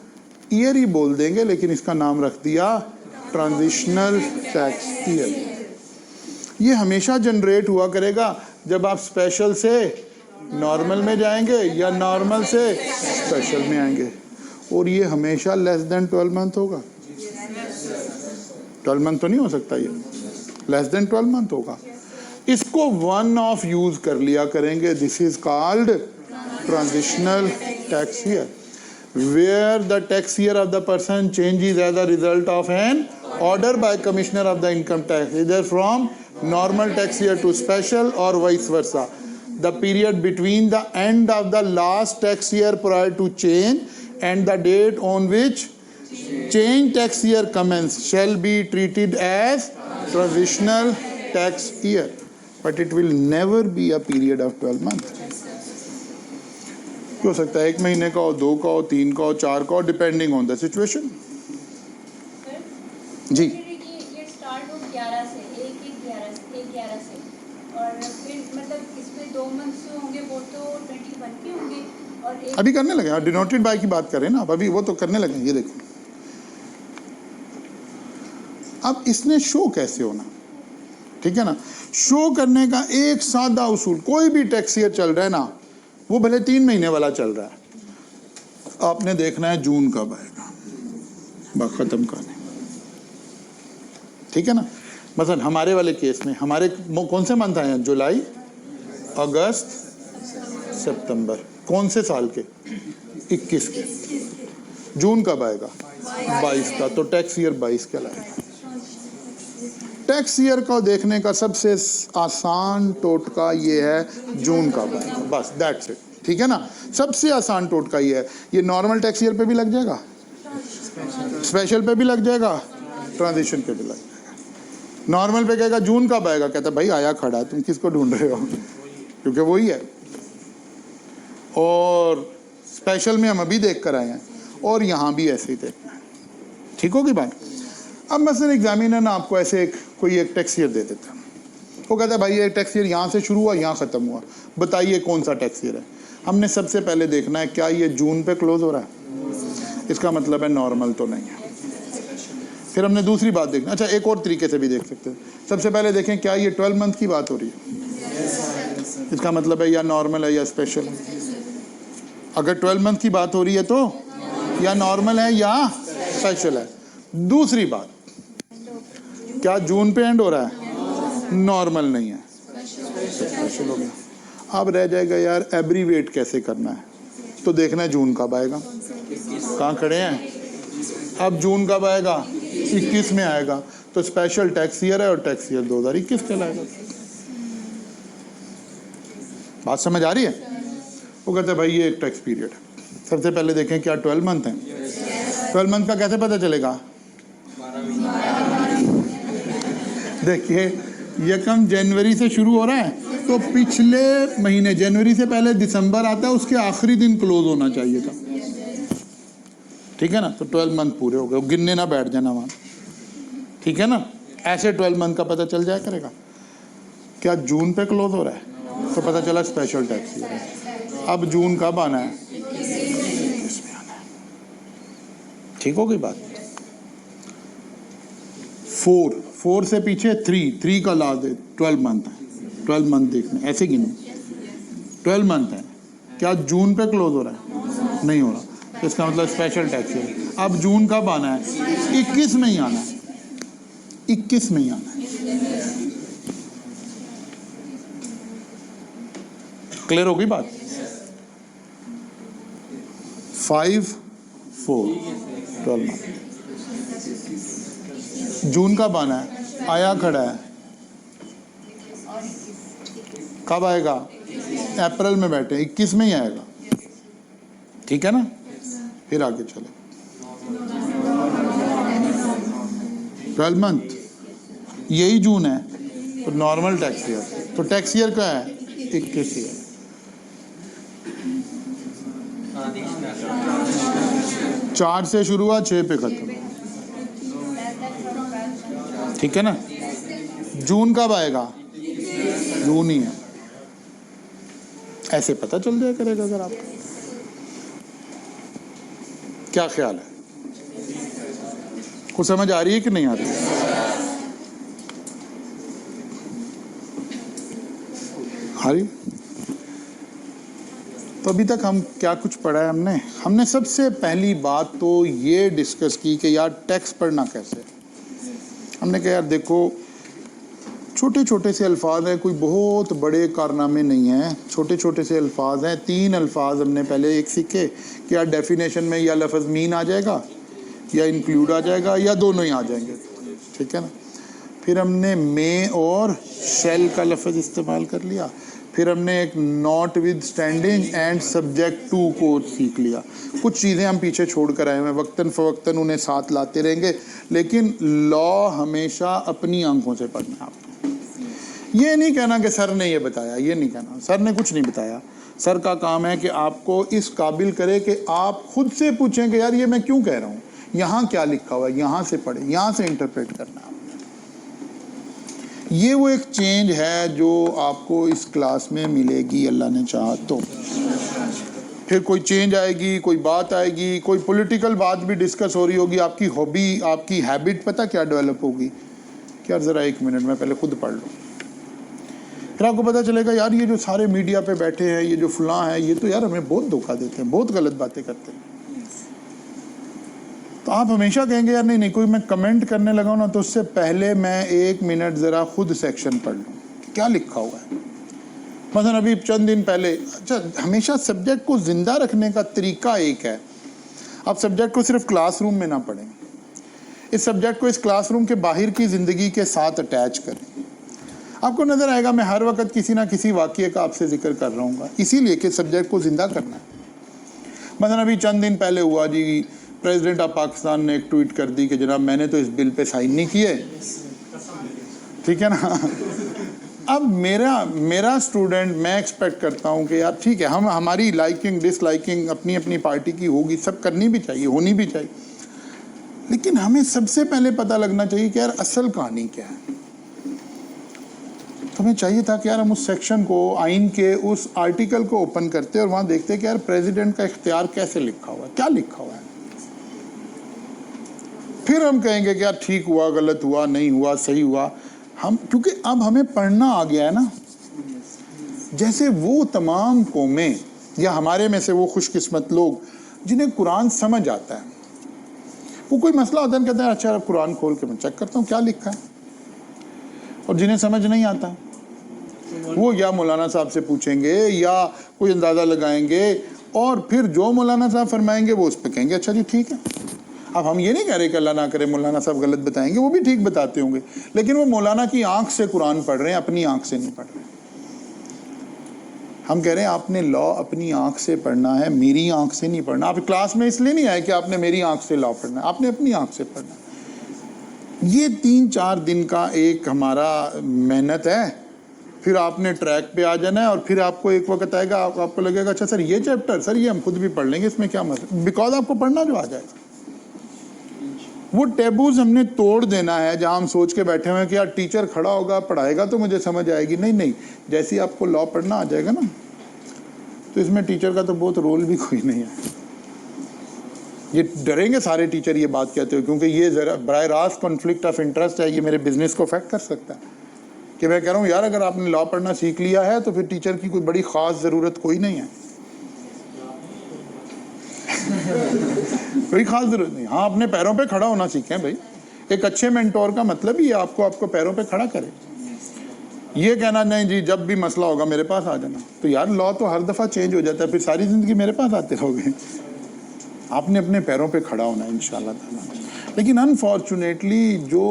ईयर ही बोल देंगे, लेकिन इसका नाम रख दिया ट्रांजिशनल टैक्स ईयर। ये हमेशा जनरेट हुआ करेगा जब आप स्पेशल से नॉर्मल में जाएंगे या नॉर्मल से स्पेशल में आएंगे, और ये हमेशा लेस देन 12 मंथ होगा। 12 मंथ तो नहीं हो सकता, ये लेस देन 12 मंथ होगा। इसको वन ऑफ यूज कर लिया करेंगे। This is called transitional tax year, where the tax year of the person changes as a result of an order by Commissioner of the Income Tax, either from normal tax year to special or vice versa. The period between the end of the last tax year prior to change and the date on which change tax year commence shall be treated as transitional tax year, but it will never be a period of 12 months. हो सकता है 1 महीने का हो, 2 का हो, 3 का हो, 4 का हो, डिपेंडिंग ऑन द सिचुएशन। जी, ये स्टार्ट हो 11 से 1/11 से, और फिर मतलब इसमें 2 मंथ्स जो होंगे वो तो 21 के होंगे, और अभी करने लगे। हाँ, डिनोटेड बाय की बात करें ना, अभी वो तो करने लगे। ये देखो, अब इसने शो कैसे होना? ठीक है ना? शो करने का एक सादा उसूल, कोई भी टैक्स ईयर चल रहा है ना, वो भले 3 महीने वाला चल रहा है, आपने देखना है जून कब आएगा, बात खत्म करने। ठीक है ना। मसलन हमारे वाले केस में हमारे कौन से मंथ आए हैं? जुलाई, अगस्त, सितंबर। कौन से साल के? 21 के। जून कब आएगा? 22 का। तो टैक्स ईयर 22 कहलाएगा। टैक्स ईयर को देखने का सबसे आसान टोटका ये है जून कब आएगा, बस दैट्स इट। ठीक है ना, सबसे आसान टोटका ये है। ये नॉर्मल टैक्स ईयर पे भी लग जाएगा, स्पेशल पे भी लग जाएगा, ट्रांजिशन पे भी लग जाएगा। नॉर्मल पे कहेगा जून कब आएगा, कहता भाई आया खड़ा है, तुम किसको ढूंढ रहे हो, क्योंकि वही है। और स्पेशल में हम अभी देख कर आए हैं, और यहाँ भी ऐसे ही देखना है। ठीक होगी बात। अब मसलन एग्जामिनर ना आपको ऐसे कोई एक टैक्स ईयर दे देता है, वो कहता है भाई ये टैक्स ईयर यहाँ से शुरू हुआ यहाँ ख़त्म हुआ, बताइए कौन सा टैक्स ईयर है। हमने सबसे पहले देखना है क्या ये जून पे क्लोज हो रहा है, इसका मतलब है नॉर्मल तो नहीं है। फिर हमने दूसरी बात देखना, अच्छा एक और तरीके से भी देख सकते हैं। सबसे पहले देखें क्या ये 12 मंथ की बात हो रही है, इसका मतलब है या नॉर्मल है या स्पेशल है। अगर 12 मंथ की बात हो रही है तो या नॉर्मल है या स्पेशल है। दूसरी बात, क्या जून पे एंड हो रहा है, नॉर्मल नहीं है, स्पेशल हो गया। अब रह जाएगा यार एब्रीवेट कैसे करना है, तो देखना है जून कब आएगा। कहाँ खड़े हैं, अब जून कब आएगा, 21 में आएगा, तो स्पेशल टैक्स ईयर है और टैक्स ईयर 2021 कहलाएगा। बात समझ आ रही है। वो कहते हैं भाई ये एक टैक्स पीरियड है। सबसे पहले देखें क्या 12 मंथ है। 12 मंथ का कैसे पता चलेगा, देखिए यकम जनवरी से शुरू हो रहा है, तो पिछले महीने जनवरी से पहले दिसंबर आता है, उसके आखिरी दिन क्लोज होना चाहिए था। ठीक है ना, तो 12 मंथ पूरे हो गए, गिनने ना बैठ जाना वहाँ। ठीक है ना, ऐसे 12 मंथ का पता चल जाया करेगा। क्या जून पे क्लोज हो रहा है, तो पता चला स्पेशल टैक्स ईयर है। अब जून कब आना है, 21 में आना है। ठीक हो गई बात। 4 से पीछे 3 का लास्ट है, 12 मंथ है। 12 मंथ देखना, ऐसे गिने 12 मंथ है। क्या जून पे क्लोज हो रहा है, नहीं हो रहा, तो इसका मतलब स्पेशल टैक्स है। अब जून कब आना है, 21 में ही आना है, 21 में ही आना है। क्लियर हो गई बात। 5, 4, 12 मंथ। जून कब आना है, आया खड़ा है, कब आएगा, अप्रैल में बैठे 21 में ही आएगा। ठीक है ना, फिर आगे चले 12 मंथ, यही जून है, तो नॉर्मल टैक्स ईयर, तो टैक्स ईयर का है 21 ईयर। चार से शुरू हुआ 6 पे खत्म। ठीक है ना, जून कब आएगा, जून ही है, ऐसे पता चल जाया करेगा। अगर आपका क्या ख्याल है, कुछ समझ आ रही है कि नहीं आ रही है? आ रही। तो अभी तक हम क्या कुछ पढ़ा है हमने सबसे पहली बात तो ये डिस्कस की कि यार टैक्स पढ़ना कैसे। हमने कहा यार देखो छोटे छोटे से अल्फाज हैं, कोई बहुत बड़े कारनामे नहीं हैं, छोटे छोटे से अल्फाज हैं। 3 अल्फाज हमने पहले एक सीखे कि यार डेफिनेशन में या लफ्ज़ मीन आ जाएगा या इंक्लूड आ जाएगा या दोनों ही आ जाएंगे। ठीक है ना, फिर हमने मे और शेल का लफ्ज़ इस्तेमाल कर लिया। फिर हमने एक notwithstanding and subject to को सीख लिया। कुछ चीज़ें हम पीछे छोड़ कर आए हैं, वक्तन फ़वक्तन उन्हें साथ लाते रहेंगे, लेकिन लॉ हमेशा अपनी आंखों से पढ़ना है आपको। ये नहीं कहना कि सर ने ये बताया, ये नहीं कहना, सर ने कुछ नहीं बताया। सर का काम है कि आपको इस काबिल करे कि आप खुद से पूछें कि यार ये मैं क्यों कह रहा हूँ, यहाँ क्या लिखा हुआ है, यहाँ से पढ़े, यहाँ से इंटरप्रेट करना है। ये वो एक चेंज है जो आपको इस क्लास में मिलेगी अल्लाह ने चाहा तो। फिर कोई चेंज आएगी, कोई बात आएगी, कोई पॉलिटिकल बात भी डिस्कस हो रही होगी, आपकी हॉबी, आपकी हैबिट पता क्या डेवलप होगी कि यार ज़रा 1 मिनट में पहले खुद पढ़ लो। फिर आपको पता चलेगा यार ये जो सारे मीडिया पे बैठे हैं, ये जो फलां है, ये तो यार हमें बहुत धोखा देते हैं, बहुत गलत बातें करते हैं। तो आप हमेशा कहेंगे यार नहीं नहीं, कोई मैं कमेंट करने लगा ना तो उससे पहले मैं 1 मिनट ज़रा खुद सेक्शन पढ़ लूँ क्या लिखा हुआ है। मसलन अभी चंद दिन पहले, अच्छा हमेशा सब्जेक्ट को ज़िंदा रखने का तरीका एक है, आप सब्जेक्ट को सिर्फ क्लासरूम में ना पढ़ें, इस सब्जेक्ट को इस क्लासरूम के बाहर की ज़िंदगी के साथ अटैच करें। आपको नज़र आएगा मैं हर वक्त किसी ना किसी वाक़ये का आपसे जिक्र कर रहा हूँ, इसीलिए कि सब्जेक्ट को ज़िंदा करना है। मसलन अभी चंद दिन पहले हुआ जी, प्रेसिडेंट ऑफ पाकिस्तान ने एक ट्वीट कर दी कि जनाब मैंने तो इस बिल पे साइन नहीं किए, ठीक है ना। अब मेरा स्टूडेंट, मैं एक्सपेक्ट करता हूँ कि यार ठीक है, हम हमारी लाइकिंग डिसलाइकिंग अपनी अपनी पार्टी की होगी, सब करनी भी चाहिए, होनी भी चाहिए, लेकिन हमें सबसे पहले पता लगना चाहिए कि यार असल कहानी क्या है। तो हमें चाहिए था कि यार हम उस सेक्शन को, आइन के उस आर्टिकल को ओपन करते और वहाँ देखते कि यार प्रेसिडेंट का इख्तियार कैसे लिखा हुआ है, क्या लिखा हुआ है। फिर हम कहेंगे कि यार ठीक हुआ, गलत हुआ, नहीं हुआ, सही हुआ। हम क्योंकि अब हमें पढ़ना आ गया है ना, जैसे वो तमाम कौमें या हमारे में से वो खुशकिस्मत लोग जिन्हें कुरान समझ आता है, वो कोई मसला होता है कहते हैं अच्छा कुरान खोल के मैं चेक करता हूँ क्या लिखा है। और जिन्हें समझ नहीं आता वो या मौलाना साहब से पूछेंगे या कोई अंदाज़ा लगाएंगे और फिर जो मौलाना साहब फरमाएंगे वो उस पर कहेंगे अच्छा जी ठीक है। अब हम ये नहीं कह रहे कि अल्लाह ना करे मौलाना साहब गलत बताएंगे, वो भी ठीक बताते होंगे, लेकिन वो मौलाना की आंख से कुरान पढ़ रहे हैं, अपनी आंख से नहीं पढ़ रहे। हम कह रहे हैं आपने लॉ अपनी आंख से पढ़ना है, मेरी आंख से नहीं पढ़ना। आप क्लास में इसलिए नहीं आए कि आपने मेरी आंख से लॉ पढ़ना है, आपने अपनी आंख से पढ़ना है। ये 3-4 दिन का एक हमारा मेहनत है, फिर आपने ट्रैक पे आ जाना है और फिर आपको एक वक्त आएगा आपको लगेगा अच्छा सर ये चैप्टर, सर ये हम खुद भी पढ़ लेंगे, इसमें क्या मतलब, बिकॉज आपको पढ़ना जो आ जाएगा। वो टेबूज हमने तोड़ देना है जहां हम सोच के बैठे हुए हैं कि यार टीचर खड़ा होगा पढ़ाएगा तो मुझे समझ आएगी। नहीं नहीं, जैसे ही आपको लॉ पढ़ना आ जाएगा ना तो इसमें टीचर का तो बहुत रोल भी कोई नहीं है। ये डरेंगे सारे टीचर ये बात कहते हो, क्योंकि ये ज़रा बराह रास्त कॉन्फ्लिक्ट ऑफ इंटरेस्ट है, ये मेरे बिजनेस को अफेक्ट कर सकता है कि मैं कह रहा हूँ यार अगर आपने लॉ पढ़ना सीख लिया है तो फिर टीचर की कोई बड़ी ख़ास ज़रूरत कोई नहीं है। कोई खास जरूरत नहीं। हाँ, अपने पैरों पे खड़ा होना सीखें भाई। एक अच्छे मेंटोर का मतलब ही आपको पैरों पे खड़ा करे। ये कहना नहीं जी जब भी मसला होगा मेरे पास आ जाना, तो यार लॉ तो हर दफ़ा चेंज हो जाता है, फिर सारी ज़िंदगी मेरे पास आते रहोगे। आपने अपने पैरों पे खड़ा होना है इंशाल्लाह ताला। लेकिन अनफॉर्चुनेटली जो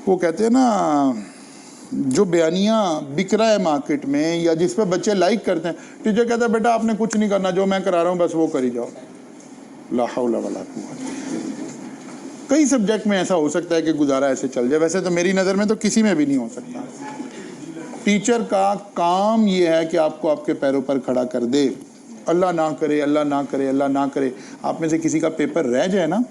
वो कहते हैं ना, जो बयानियाँ बिक रहा है मार्केट में या जिस पर बच्चे लाइक करते हैं, टीचर कहता है बेटा आपने कुछ नहीं करना, जो मैं करा रहा हूँ बस वो करी जाओ। ला हौला वला कुव्वत। कई सब्जेक्ट में ऐसा हो सकता है कि गुजारा ऐसे चल जाए, वैसे तो मेरी नज़र में तो किसी में भी नहीं हो सकता। टीचर का काम ये है कि आपको आपके पैरों पर खड़ा कर दे। अल्लाह ना करे, अल्लाह ना करे, अल्लाह ना करे आप में से किसी का पेपर रह जाए ना,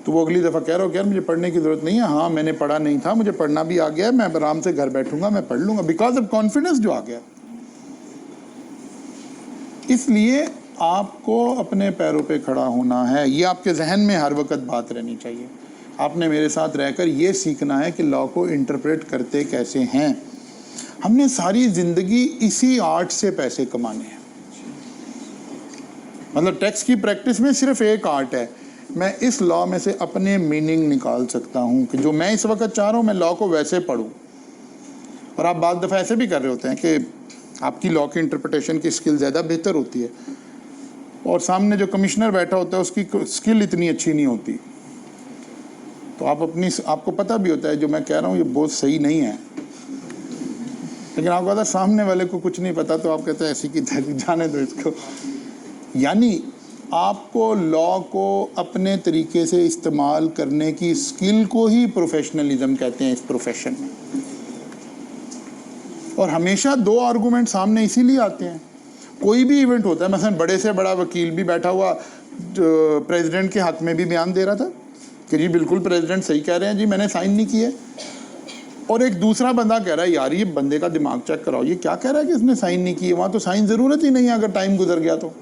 तो वो अगली दफ़ा कह रहा हो कि यार मुझे पढ़ने की ज़रूरत नहीं है, हाँ मैंने पढ़ा नहीं था, मुझे पढ़ना भी आ गया है, मैं आराम से घर बैठूंगा, मैं पढ़ लूँगा, बिकॉज ऑफ कॉन्फिडेंस जो आ गया। इसलिए आपको अपने पैरों पे खड़ा होना है, ये आपके जहन में हर वक्त बात रहनी चाहिए। आपने मेरे साथ रहकर ये सीखना है कि लॉ को इंटरप्रेट करते कैसे हैं। हमने सारी ज़िंदगी इसी आर्ट से पैसे कमाने हैं। मतलब टेक्स्ट की प्रैक्टिस में सिर्फ एक आर्ट है, मैं इस लॉ में से अपने मीनिंग निकाल सकता हूँ कि जो मैं इस वक्त चाह रहा हूँ मैं लॉ को वैसे पढूं। और आप बाद दफ़ा ऐसे भी कर रहे होते हैं कि आपकी लॉ की इंटरप्रिटेशन की स्किल ज़्यादा बेहतर होती है और सामने जो कमिश्नर बैठा होता है उसकी स्किल इतनी अच्छी नहीं होती, तो आपको पता भी होता है जो मैं कह रहा हूँ ये बहुत सही नहीं है, लेकिन आपको पता सामने वाले को कुछ नहीं पता, तो आप कहते हैं ऐसी की जाने दो इसको। यानी आपको लॉ को अपने तरीके से इस्तेमाल करने की स्किल को ही प्रोफेशनलिज्म कहते हैं इस प्रोफेशन में। और हमेशा 2 आर्गूमेंट सामने इसीलिए आते हैं। कोई भी इवेंट होता है, मसलन बड़े से बड़ा वकील भी बैठा हुआ प्रेसिडेंट के हक में भी बयान दे रहा था कि जी बिल्कुल प्रेसिडेंट सही कह रहे हैं जी, मैंने साइन नहीं किए। और एक दूसरा बंदा कह रहा है यार ये बंदे का दिमाग चेक कराओ, ये क्या कह रहा है कि इसने साइन नहीं किए, वहाँ तो साइन ज़रूरत ही नहीं है अगर टाइम गुजर गया तो।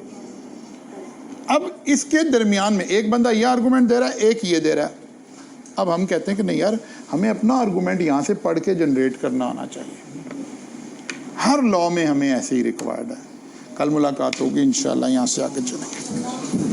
अब इसके दरमियान में एक बंदा ये आर्गूमेंट दे रहा है, एक ये दे रहा है। अब हम कहते हैं कि नहीं यार हमें अपना आर्गूमेंट यहाँ से पढ़ के जनरेट करना आना चाहिए। हर लॉ में हमें ऐसे ही रिक्वायर्ड है। कल मुलाकात होगी इंशाल्लाह, यहाँ से आगे चलेंगे।